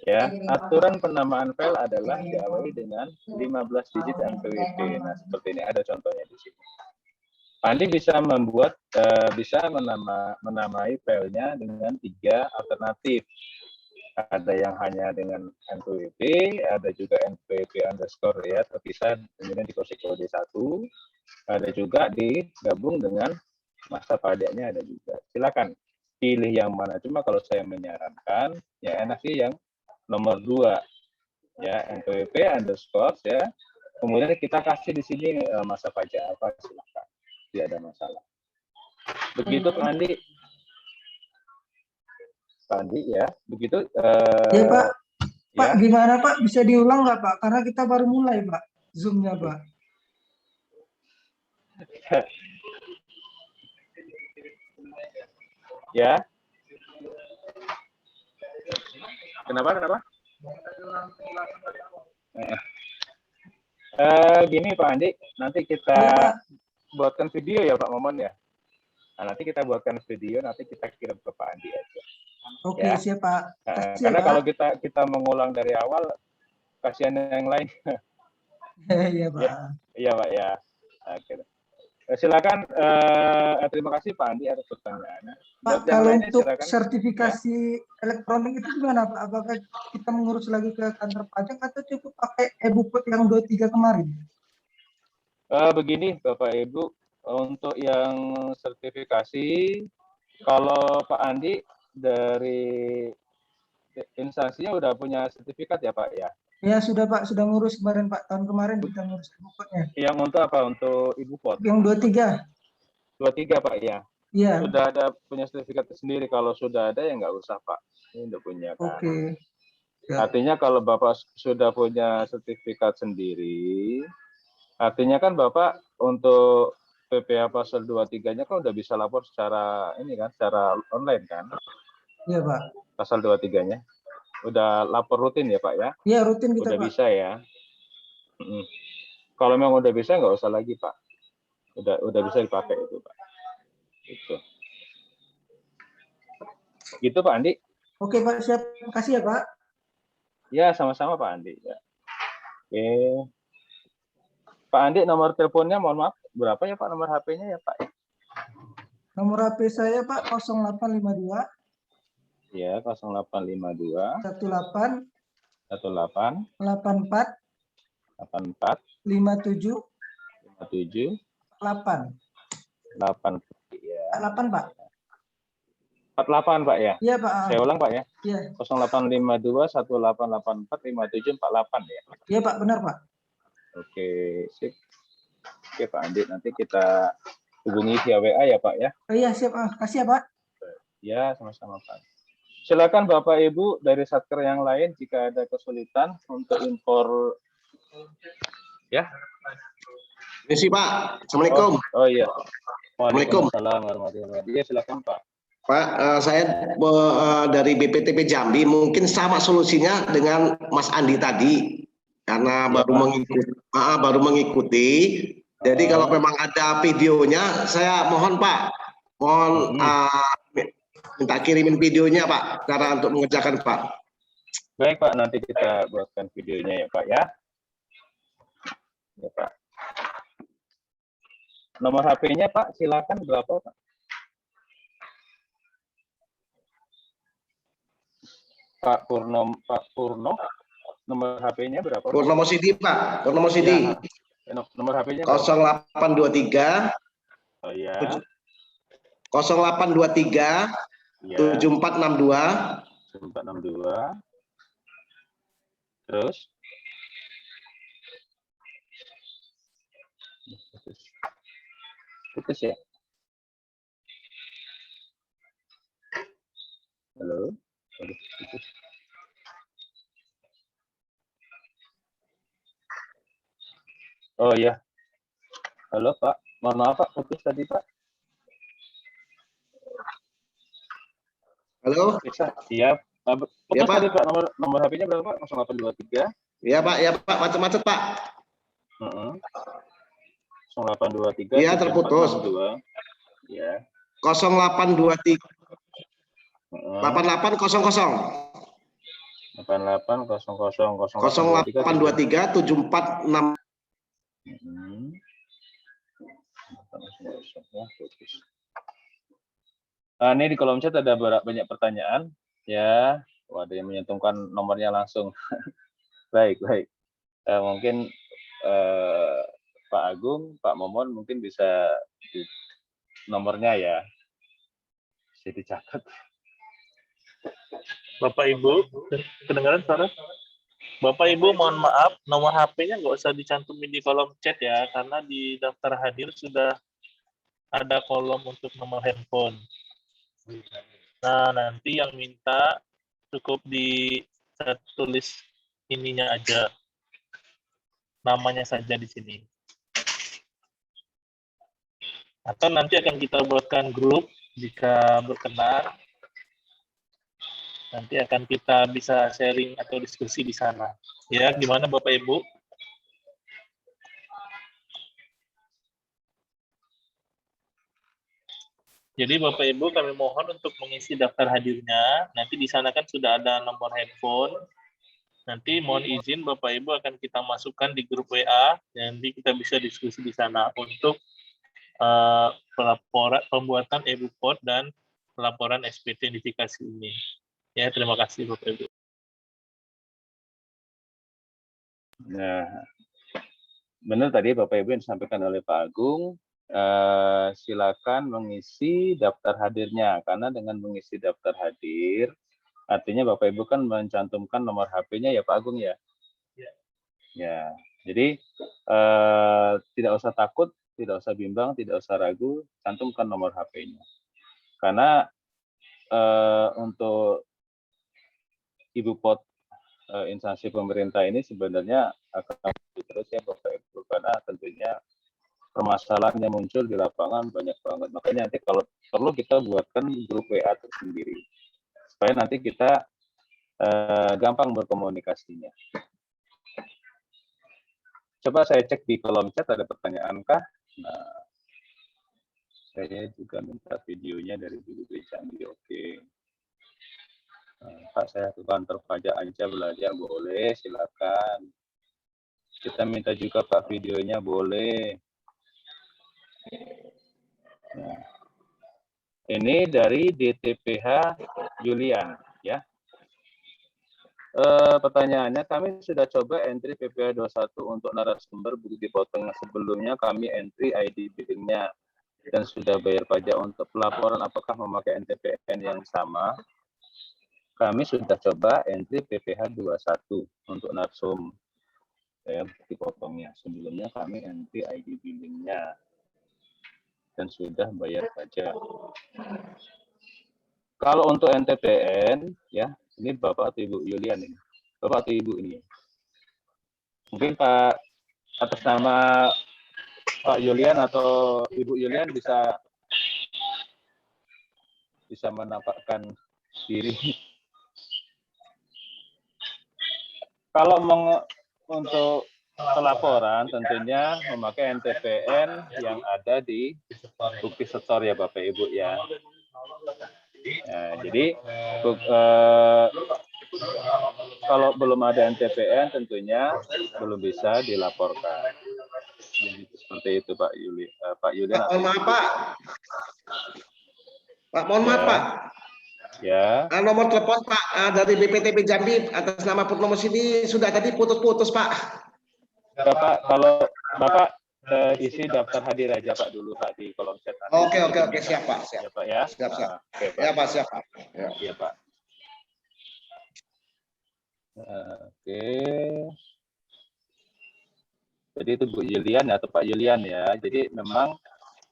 Ya, aturan penamaan file adalah diawali dengan 15 digit NPWP. Nah, seperti ini ada contohnya di sini. Andi bisa menamai filenya dengan 3 alternatif. Ada yang hanya dengan NPWP, ada juga NPWP underscore ya terpisah kemudian dikasih kode 1, ada juga digabung dengan masa pajaknya ada juga. Silakan pilih yang mana. Cuma kalau saya menyarankan ya enak sih yang nomor 2 ya NPWP underscore ya. Kemudian kita kasih di sini masa pajak apa silakan. Tidak ada masalah. Begitu Pak Andi. Pak Andi ya, begitu. Ya Pak, Pak Ya. gimana Pak? Bisa diulang nggak Pak? Karena kita baru mulai Pak, Zoom-nya Pak. Ya. Kenapa? Gini Pak Andi, nanti kita Ya, buatkan video ya Pak Momon ya. Nah, nanti kita buatkan video, nanti kita kirim ke Pak Andi aja. Oke, Ya. siap Pak. Kasih Karena ya, kalau Pak. kita mengulang dari awal, kasihan yang lain. Iya Pak. Iya Pak ya. Oke. Silakan. Terima kasih Pak Andi atas pertanyaannya. Pak, Buat yang kalau lainnya untuk silakan. sertifikasi elektronik itu gimana Pak? Apakah kita mengurus lagi ke kantor pajak atau cukup pakai e-buklet yang 23 kemarin? Begini Bapak Ibu, untuk yang sertifikasi, kalau Pak Andi dari instansinya udah punya sertifikat ya Pak ya? Ya sudah Pak, sudah ngurus kemarin Pak. Tahun kemarin kita ngurus e-bukletnya. Yang untuk apa? Untuk Ibu Pot? Yang 23. 23 Pak ya? Iya. Sudah ada punya sertifikat sendiri. Kalau sudah ada ya nggak usah Pak. Ini udah punya kan. Oke. Ya. Artinya kalau Bapak sudah punya sertifikat sendiri, artinya kan Bapak untuk PPh pasal 23-nya kan udah bisa lapor secara ini kan, secara online kan? Iya Pak. Pasal 23-nya. Udah lapor rutin ya Pak ya? Iya rutin kita Udah Pak. bisa ya. Kalau memang udah bisa nggak usah lagi Pak. Udah bisa dipakai itu Pak. Itu. Gitu Pak Andi. Oke Pak, siap. Makasih ya Pak. Ya sama-sama Pak Andi. Ya. Oke. Pak Andi nomor teleponnya mohon maaf berapa ya Pak nomor HP-nya ya Pak? Nomor HP saya Pak 0852 Ya 0852 18 18 84 84 57 57 8. 8 ya. 8 Pak. 48 Pak ya? Iya Pak. Saya ulang Pak ya. Iya. 0852 1884 57 48 ya. Iya Pak, benar Pak. Oke, sip. Oke Pak Andi, nanti kita hubungi via WA ya Pak ya. Oh, iya siap. Kasih ya Pak. Ya, sama-sama Pak. Silakan Bapak Ibu dari satker yang lain jika ada kesulitan untuk impor ya. Misi Pak, Assalamualaikum. Oh iya. Waalaikumsalam. Waalaikumsalam warahmatullahi wabarakatuh. Ya, silakan Pak. Pak, saya dari BPTP Jambi, mungkin sama solusinya dengan Mas Andi tadi, karena Ya, baru mengikuti. Jadi kalau memang ada videonya, saya mohon Pak, minta kirimin videonya Pak, cara untuk mengerjakan Pak. Baik Pak, nanti kita buatkan videonya ya Pak ya. Ya Pak. Nomor HP-nya Pak, silakan berapa Pak? Pak Purno, nomor HP-nya berapa? Purnomo Sidi Pak, Purnomo Sidi. Ya, nomor HP-nya 0823. Oh iya. 0823 Ya. 7462 7462. Terus? Putus ya? Halo? Putus. Oh iya, halo Pak. Mohon maaf Pak, putus tadi Pak. Halo, Bisa? Iya. ya Putus tadi Pak, Pak, nomor HP-nya berapa Pak? 0823. ya Pak, macet-macet Pak. Heeh. 0823 Iya terputus. 3462. Ya. 0823 Heeh. 8800 8800 0823 746. Heeh. Ya, putus. Ini di kolom chat ada banyak pertanyaan ya. Ada yang menyentuhkan nomornya langsung. Baik. Mungkin Pak Agung, Pak Momon mungkin bisa nomornya ya. Bisa dicatat. Bapak Ibu, kedengaran suara? Bapak Ibu mohon maaf, nomor HP-nya nggak usah dicantumin di kolom chat ya, karena di daftar hadir sudah ada kolom untuk nomor handphone. Nah, nanti yang minta cukup tulis ininya aja, namanya saja di sini. Atau nanti akan kita buatkan grup jika berkenan. Nanti akan kita bisa sharing atau diskusi di sana. Ya, gimana Bapak Ibu? Jadi Bapak Ibu kami mohon untuk mengisi daftar hadirnya. Nanti di sana kan sudah ada nomor handphone. Nanti mohon izin Bapak Ibu akan kita masukkan di grup WA. Nanti kita bisa diskusi di sana untuk pembuatan e-bukot dan pelaporan SPT identifikasi ini. Ya, terima kasih Bapak Ibu. Nah, benar tadi Bapak Ibu yang disampaikan oleh Pak Agung. Silakan mengisi daftar hadirnya, karena dengan mengisi daftar hadir, artinya Bapak Ibu kan mencantumkan nomor HP-nya ya Pak Agung ya. Ya, jadi tidak usah takut, tidak usah bimbang, tidak usah ragu, cantumkan nomor HP-nya. Karena untuk Ibu Pot instansi pemerintah ini sebenarnya akan terus ya Bapak Ibu, karena tentunya permasalahan yang muncul di lapangan banyak banget. Makanya nanti kalau perlu kita buatkan grup WA tersendiri supaya nanti kita gampang berkomunikasinya. Coba saya cek di kolom chat ada pertanyaan kah? Nah, saya juga minta videonya dari BPTP Jambi. Oke. Pak, saya ke kantor pajak aja belajar, boleh, silakan. Kita minta juga Pak videonya, boleh. Nah, ini dari DTPH Julian, ya. Pertanyaannya, kami sudah coba entry PPh 21 untuk narasumber buku dipotong sebelumnya, kami entry ID billingnya dan sudah bayar pajak. Untuk pelaporan apakah memakai NTPN yang sama? Kami sudah coba entry PPh 21 untuk narsum dipotongnya. Sebelumnya kami entry ID billingnya dan sudah bayar pajak. Kalau untuk NTPN, ya, ini Bapak atau Ibu Yulian ini. Bapak atau Ibu ini. Mungkin Pak atas nama Pak Yulian atau Ibu Yulian bisa menampakkan diri. Kalau untuk pelaporan tentunya memakai NTPN yang ada di bukti setor ya Bapak Ibu ya. Jadi kalau belum ada NTPN tentunya belum bisa dilaporkan. Jadi, seperti itu Pak Yulian. Mohon maaf Pak. Pak, mohon maaf Pak. Ya. Nomor telepon Pak dari BPTP Jambi atas nama Purnomo sini sudah tadi putus-putus Pak. Bapak, kalau Bapak isi daftar hadir aja Pak dulu Pak di kolom chat. Oke, siap Pak, siap. Ya Pak ya. Siap. Oke, Pak. Ya Pak, siap Pak. Iya Pak. Oke. Jadi itu Bu Yulian atau Pak Yulian ya. Jadi memang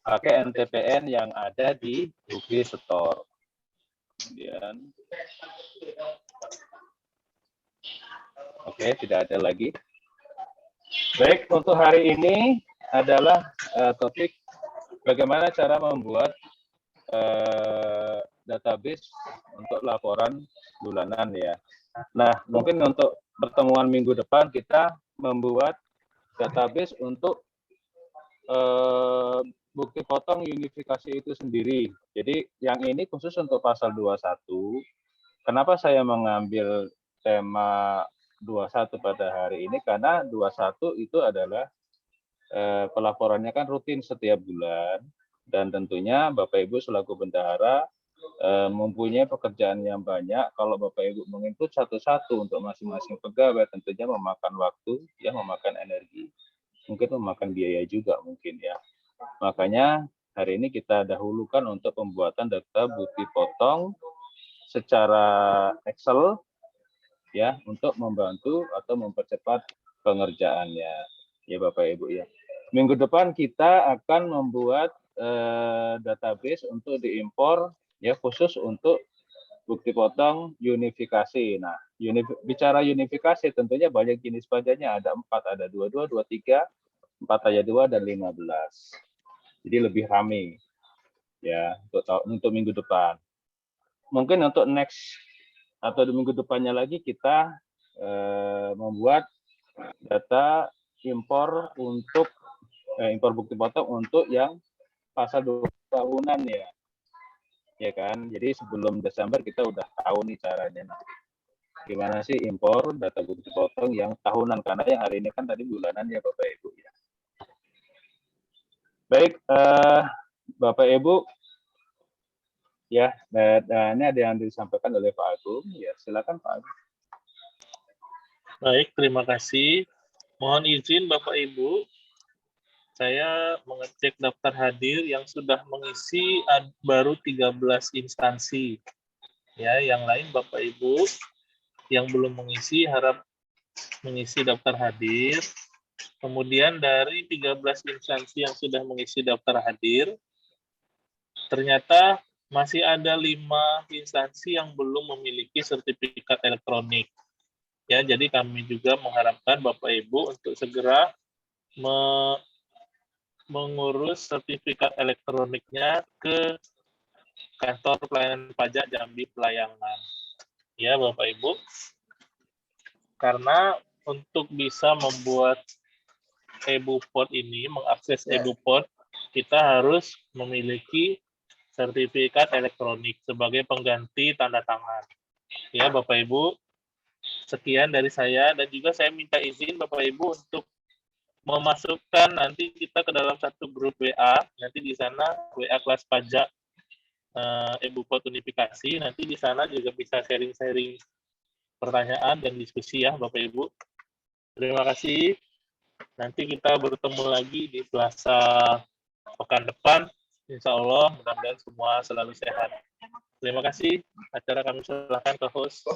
pakai NTPN yang ada di bukti setor. Kemudian, oke, tidak ada lagi. Baik, untuk hari ini adalah topik bagaimana cara membuat database untuk laporan bulanan ya. Nah, mungkin untuk pertemuan minggu depan kita membuat database untuk bukti potong unifikasi itu sendiri. Jadi yang ini khusus untuk pasal 21. Kenapa saya mengambil tema 21 pada hari ini? Karena 21 itu adalah pelaporannya kan rutin setiap bulan, dan tentunya Bapak Ibu selaku bendahara mempunyai pekerjaan yang banyak. Kalau Bapak Ibu menginput satu-satu untuk masing-masing pegawai, tentunya memakan waktu, ya, memakan energi, mungkin memakan biaya juga mungkin ya. Makanya hari ini kita dahulukan untuk pembuatan data bukti potong secara Excel ya, untuk membantu atau mempercepat pengerjaannya ya Bapak Ibu ya. Minggu depan kita akan membuat database untuk diimpor ya, khusus untuk bukti potong unifikasi. Nah, bicara unifikasi tentunya banyak jenis pajaknya, ada 4, ada 22, 23, 4 ayat 2 dan 15. Jadi lebih ramai ya untuk minggu depan. Mungkin untuk next atau di minggu depannya lagi kita membuat data impor untuk impor bukti potong untuk yang pasal 2 tahunan ya. Ya kan? Jadi sebelum Desember kita udah tahu nih caranya. Gimana sih impor data bukti potong yang tahunan, karena yang hari ini kan tadi bulanan ya Bapak Ibu ya. Baik, Bapak Ibu ya, dan ini ada yang disampaikan oleh Pak Agung ya, silakan Pak Agung. Baik, terima kasih. Mohon izin Bapak Ibu, saya mengecek daftar hadir yang sudah mengisi baru 13 instansi. Ya, yang lain Bapak Ibu yang belum mengisi harap mengisi daftar hadir. Kemudian dari 13 instansi yang sudah mengisi daftar hadir, ternyata masih ada 5 instansi yang belum memiliki sertifikat elektronik. Ya, jadi kami juga mengharapkan Bapak Ibu untuk segera mengurus sertifikat elektroniknya ke kantor pelayanan pajak Jambi Pelayangan. Ya, Bapak Ibu. Karena untuk bisa membuat EBUPOT ini, mengakses EBUPOT, kita harus memiliki sertifikat elektronik sebagai pengganti tanda tangan. Ya, Bapak Ibu, sekian dari saya, dan juga saya minta izin Bapak Ibu untuk memasukkan nanti kita ke dalam satu grup WA, nanti di sana WA kelas pajak EBUPOT unifikasi, nanti di sana juga bisa sharing-sharing pertanyaan dan diskusi ya Bapak Ibu. Terima kasih. Nanti kita bertemu lagi di Selasa pekan depan. Insya Allah, mudah-mudahan semua selalu sehat. Terima kasih. Acara kami serahkan ke host.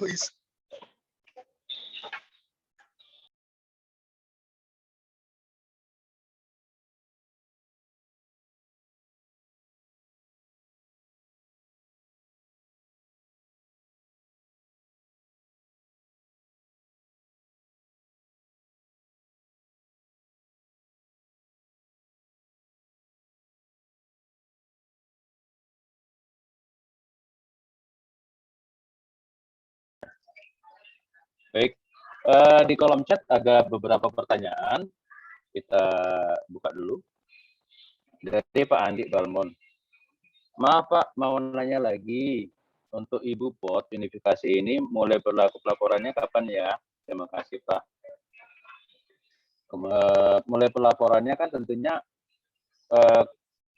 Baik, di kolom chat ada beberapa pertanyaan. Kita buka dulu. Dari Pak Andi Balmon. Maaf Pak, mau nanya lagi. Untuk Ibu Pot, unifikasi ini mulai berlaku pelaporannya kapan ya? Terima kasih Pak. Mulai pelaporannya kan tentunya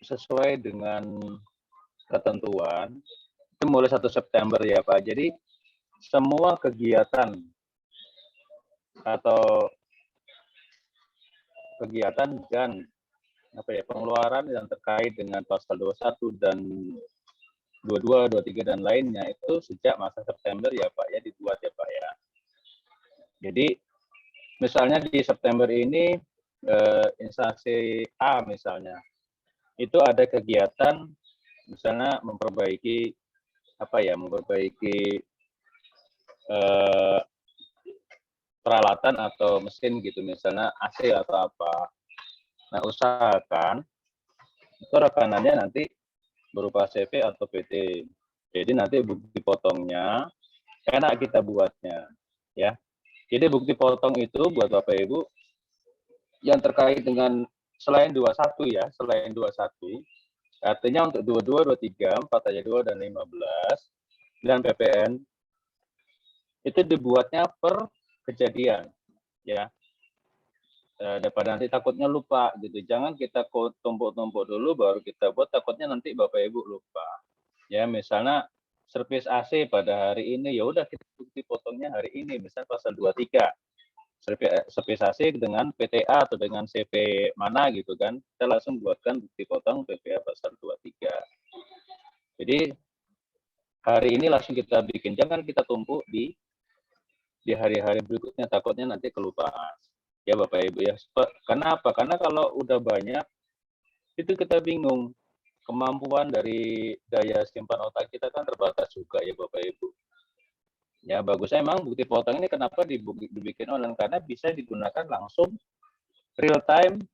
sesuai dengan ketentuan. Itu mulai 1 September ya Pak. Jadi semua kegiatan atau kegiatan dan pengeluaran yang terkait dengan pasal 21 dan 22, 23 dan lainnya itu sejak masa September ya Pak ya, dibuat ya Pak ya. Jadi misalnya di September ini instansi A misalnya itu ada kegiatan misalnya memperbaiki peralatan atau mesin gitu, misalnya AC atau apa. Nah, usahakan itu rekanannya nanti berupa CV atau PT. Jadi nanti bukti potongnya enak kita buatnya, ya. Jadi bukti potong itu buat Bapak Ibu yang terkait dengan selain 21 ya, selain 21, artinya untuk 22, 23, 4 ayat 2 dan 15 dan PPN itu dibuatnya per kejadian, ya. Daripada nanti takutnya lupa gitu. Jangan kita tumpuk-tumpuk dulu baru kita buat, takutnya nanti Bapak Ibu lupa. Ya, misalnya servis AC pada hari ini, ya udah kita bukti potongnya hari ini, misalnya pasal 23. Servis AC dengan PTA atau dengan CP mana gitu kan. Kita langsung buatkan bukti potong PPA pasal 23. Jadi hari ini langsung kita bikin, jangan kita tumpuk di hari-hari berikutnya, takutnya nanti kelupaan. Ya Bapak Ibu ya. Karena apa? Karena kalau udah banyak itu kita bingung. Kemampuan dari daya simpan otak kita kan terbatas juga ya Bapak Ibu. Ya bagusnya emang bukti potong ini kenapa dibikin online, karena bisa digunakan langsung real time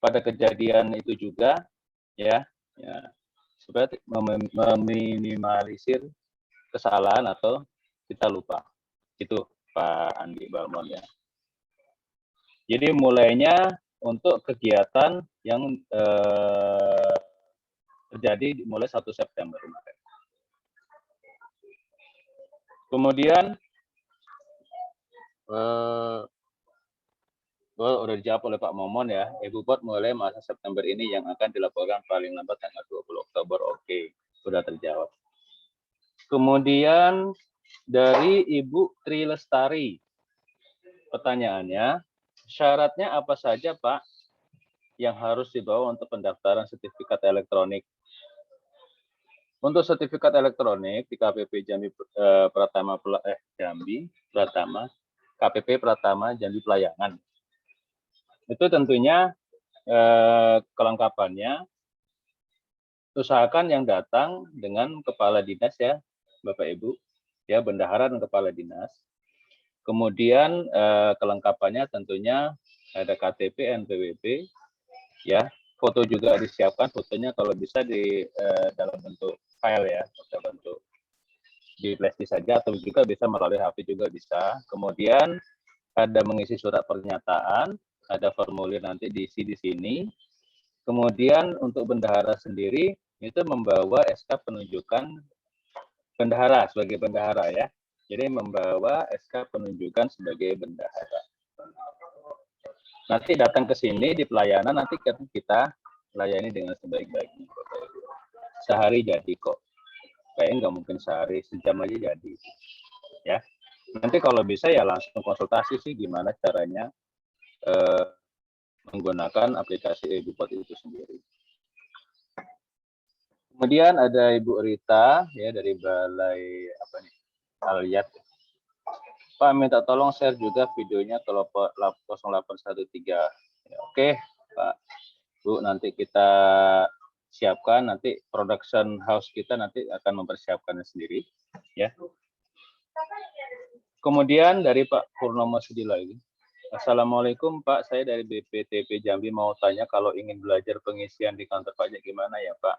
pada kejadian itu juga ya, supaya meminimalisir kesalahan atau kita lupa. Itu Pak Andi Balmon ya. Jadi mulainya untuk kegiatan yang terjadi mulai 1 September kemarin. Kemudian udah dijawab oleh Pak Momon ya, Ibu mulai masa September ini yang akan dilaporkan paling lambat tanggal 20 Oktober. Oke, sudah terjawab. Kemudian dari Ibu Tri Lestari, pertanyaannya, syaratnya apa saja Pak yang harus dibawa untuk pendaftaran sertifikat elektronik? Untuk sertifikat elektronik di KPP Jambi KPP Pratama Jambi Pelayangan. Itu tentunya kelengkapannya usahakan yang datang dengan kepala dinas ya, Bapak Ibu, ya bendahara dan kepala dinas. Kemudian kelengkapannya tentunya ada KTP, NPWP, ya. Foto juga disiapkan, fotonya kalau bisa di dalam bentuk file ya, dalam bentuk di flash disk saja atau juga bisa melalui HP juga bisa. Kemudian ada mengisi surat pernyataan, ada formulir nanti diisi di sini. Kemudian untuk bendahara sendiri itu membawa SK penunjukan bendahara sebagai bendahara ya. Jadi membawa SK penunjukan sebagai bendahara. Nanti datang ke sini di pelayanan, nanti kita layani dengan sebaik-baiknya. Sehari jadi kok. Kayaknya nggak mungkin sehari, sejam aja jadi. Ya. Nanti kalau bisa ya langsung konsultasi sih gimana caranya menggunakan aplikasi Ebupot itu sendiri. Kemudian ada Ibu Rita ya dari Balai Aliat. Pak minta tolong share juga videonya ke 0813. Ya, oke, Pak. Bu, nanti kita siapkan, nanti production house kita nanti akan mempersiapkannya sendiri ya. Kemudian dari Pak Purnomo Sudilo lagi. Assalamualaikum Pak, saya dari BPTP Jambi mau tanya kalau ingin belajar pengisian di kantor pajak gimana ya Pak?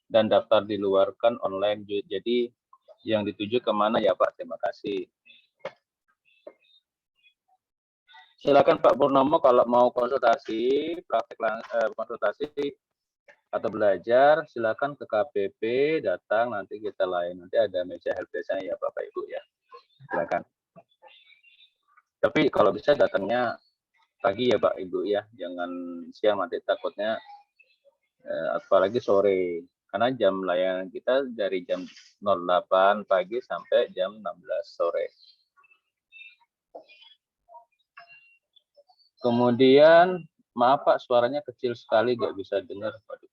Dan daftar diluarkan online, jadi yang dituju kemana ya Pak? Terima kasih. Silakan Pak Purnomo kalau mau konsultasi, konsultasi atau belajar, silakan ke KPP, datang nanti kita lain. Nanti ada meja helpdesk-nya ya Bapak Ibu ya. Silakan. Tapi kalau bisa datangnya pagi ya Pak Ibu ya, jangan siang nanti takutnya apalagi sore. Karena jam layanan kita dari jam 08 pagi sampai jam 16 sore. Kemudian, maaf Pak, suaranya kecil sekali, nggak bisa dengar. Waduh.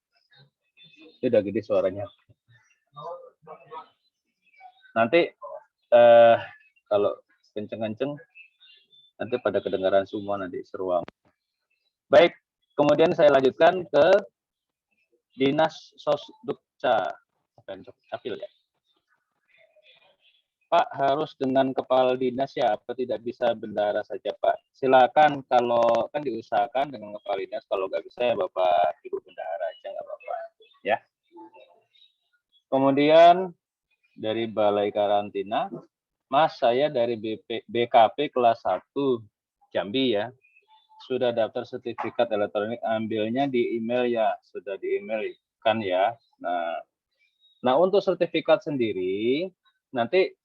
Ini udah gede suaranya. Nanti kalau kenceng-kenceng, nanti pada kedengaran semua nanti seruang. Baik, kemudian saya lanjutkan ke Dinas Sosdukca. Capil ya. Pak harus dengan kepala dinas ya, apa tidak bisa bendahara saja Pak? Silakan, kalau kan diusahakan dengan kepala dinas, kalau nggak bisa ya Bapak Ibu bendahara aja nggak apa-apa ya. Kemudian dari Balai Karantina, Mas saya dari BKP kelas 1 Jambi ya, sudah daftar sertifikat elektronik, ambilnya di email ya, sudah di email kan ya. Nah untuk sertifikat sendiri nanti,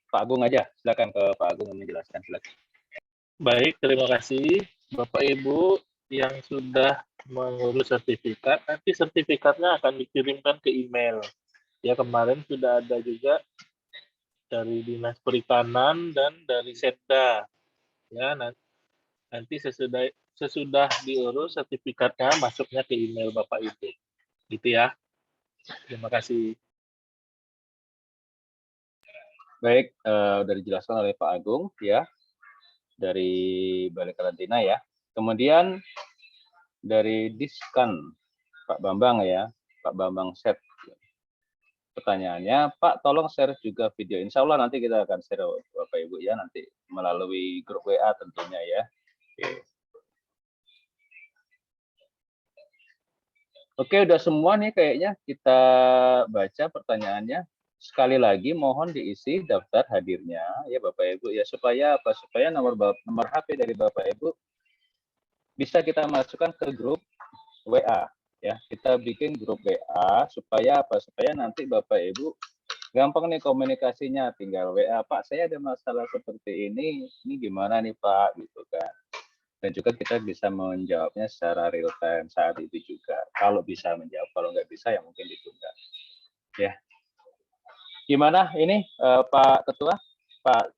Pak Agung aja, silakan ke Pak Agung menjelaskan, silakan. Baik, terima kasih Bapak Ibu yang sudah mengurus sertifikat. Nanti sertifikatnya akan dikirimkan ke email. Ya, kemarin sudah ada juga dari Dinas Perikanan dan dari Setda. Ya, nanti sesudah diurus sertifikatnya masuknya ke email Bapak Ibu. Gitu ya. Terima kasih. Baik, sudah dijelaskan oleh Pak Agung ya, dari Balai Karantina ya. Kemudian dari Diskan Pak Bambang ya, Pak Bambang Set. Pertanyaannya, Pak tolong share juga video. Insya Allah nanti kita akan share Bapak Ibu ya, nanti melalui grup WA tentunya ya. Oke, udah semua nih kayaknya kita baca pertanyaannya. Sekali lagi mohon diisi daftar hadirnya ya Bapak Ibu ya, supaya apa? Supaya nomor HP dari Bapak Ibu bisa kita masukkan ke grup WA ya. Kita bikin grup WA supaya apa? Supaya nanti Bapak Ibu gampang nih komunikasinya, tinggal WA, Pak saya ada masalah seperti ini gimana nih Pak gitu kan. Dan juga kita bisa menjawabnya secara real time saat itu juga. Kalau bisa menjawab, kalau nggak bisa ya mungkin ditunda. Ya. Gimana ini Pak Ketua, Pak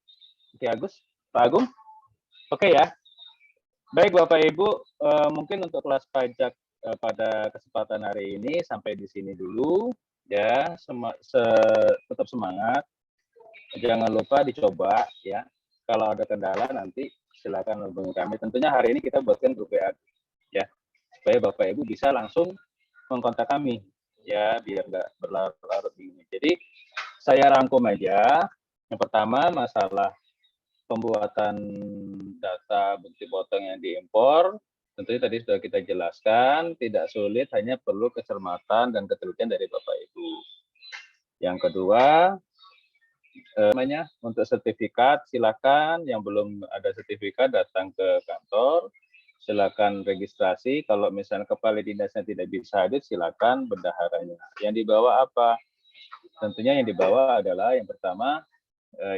Ki Agus, Pak Agung? Oke ya. Baik Bapak Ibu, mungkin untuk kelas pajak pada kesempatan hari ini sampai di sini dulu ya. Tetap semangat. Jangan lupa dicoba ya. Kalau ada kendala nanti silakan hubungi kami. Tentunya hari ini kita buatkan grup WA ya, supaya Bapak Ibu bisa langsung mengkontak kami ya, biar nggak berlarut-larut ini. Jadi saya rangkum aja. Yang pertama masalah pembuatan data bukti potong yang diimpor, tentunya tadi sudah kita jelaskan, tidak sulit, hanya perlu kecermatan dan ketelitian dari Bapak Ibu. Yang kedua, untuk sertifikat silakan, yang belum ada sertifikat datang ke kantor, silakan registrasi. Kalau misalnya kepala dinasnya tidak bisa hadir, silakan bendaharanya. Yang dibawa apa? Tentunya yang dibawa adalah yang pertama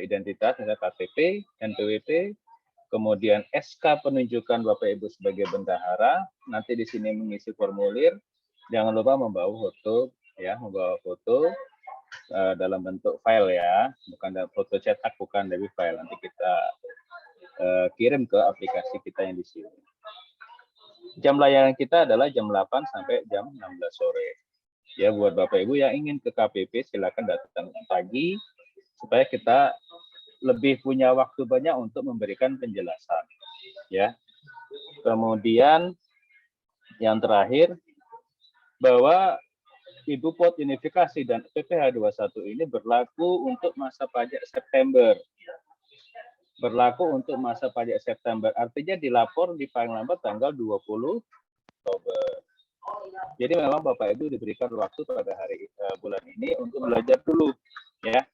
identitas, misalnya KTP, NPWP, kemudian SK penunjukan Bapak Ibu sebagai bendahara. Nanti di sini mengisi formulir. Jangan lupa membawa foto, ya, membawa foto dalam bentuk file ya, bukan foto cetak, bukan dari file. Nanti kita kirim ke aplikasi kita yang di sini. Jam layanan kita adalah jam 8 sampai jam 16 sore. Ya, buat Bapak Ibu yang ingin ke KPP silakan datang pagi supaya kita lebih punya waktu banyak untuk memberikan penjelasan. Ya. Kemudian yang terakhir, bahwa Ibu Pot Unifikasi dan PPh 21 ini berlaku untuk masa pajak September. Berlaku untuk masa pajak September, artinya dilapor di paling lambat tanggal 20 Oktober. Jadi memang Bapak Ibu diberikan waktu pada hari bulan ini untuk belajar dulu, ya,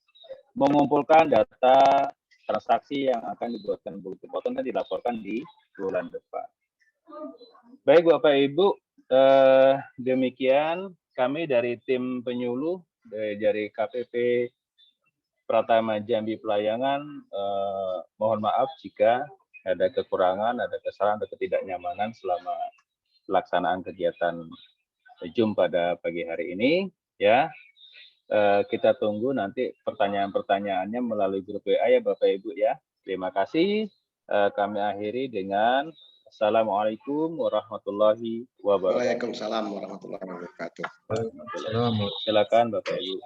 mengumpulkan data transaksi yang akan dibuatkan bukti potong dan dilaporkan di bulan depan. Baik Bapak Ibu, demikian kami dari tim penyuluh dari KPP Pratama Jambi Pelayangan, mohon maaf jika ada kekurangan, ada kesalahan, ada ketidaknyamanan selama pelaksanaan kegiatan Zoom pada pagi hari ini. Ya, kita tunggu nanti pertanyaan-pertanyaannya melalui grup WA ya Bapak Ibu ya. Terima kasih. Kami akhiri dengan Assalamualaikum warahmatullahi wabarakatuh. Waalaikumsalam warahmatullahi wabarakatuh. Silakan Bapak Ibu.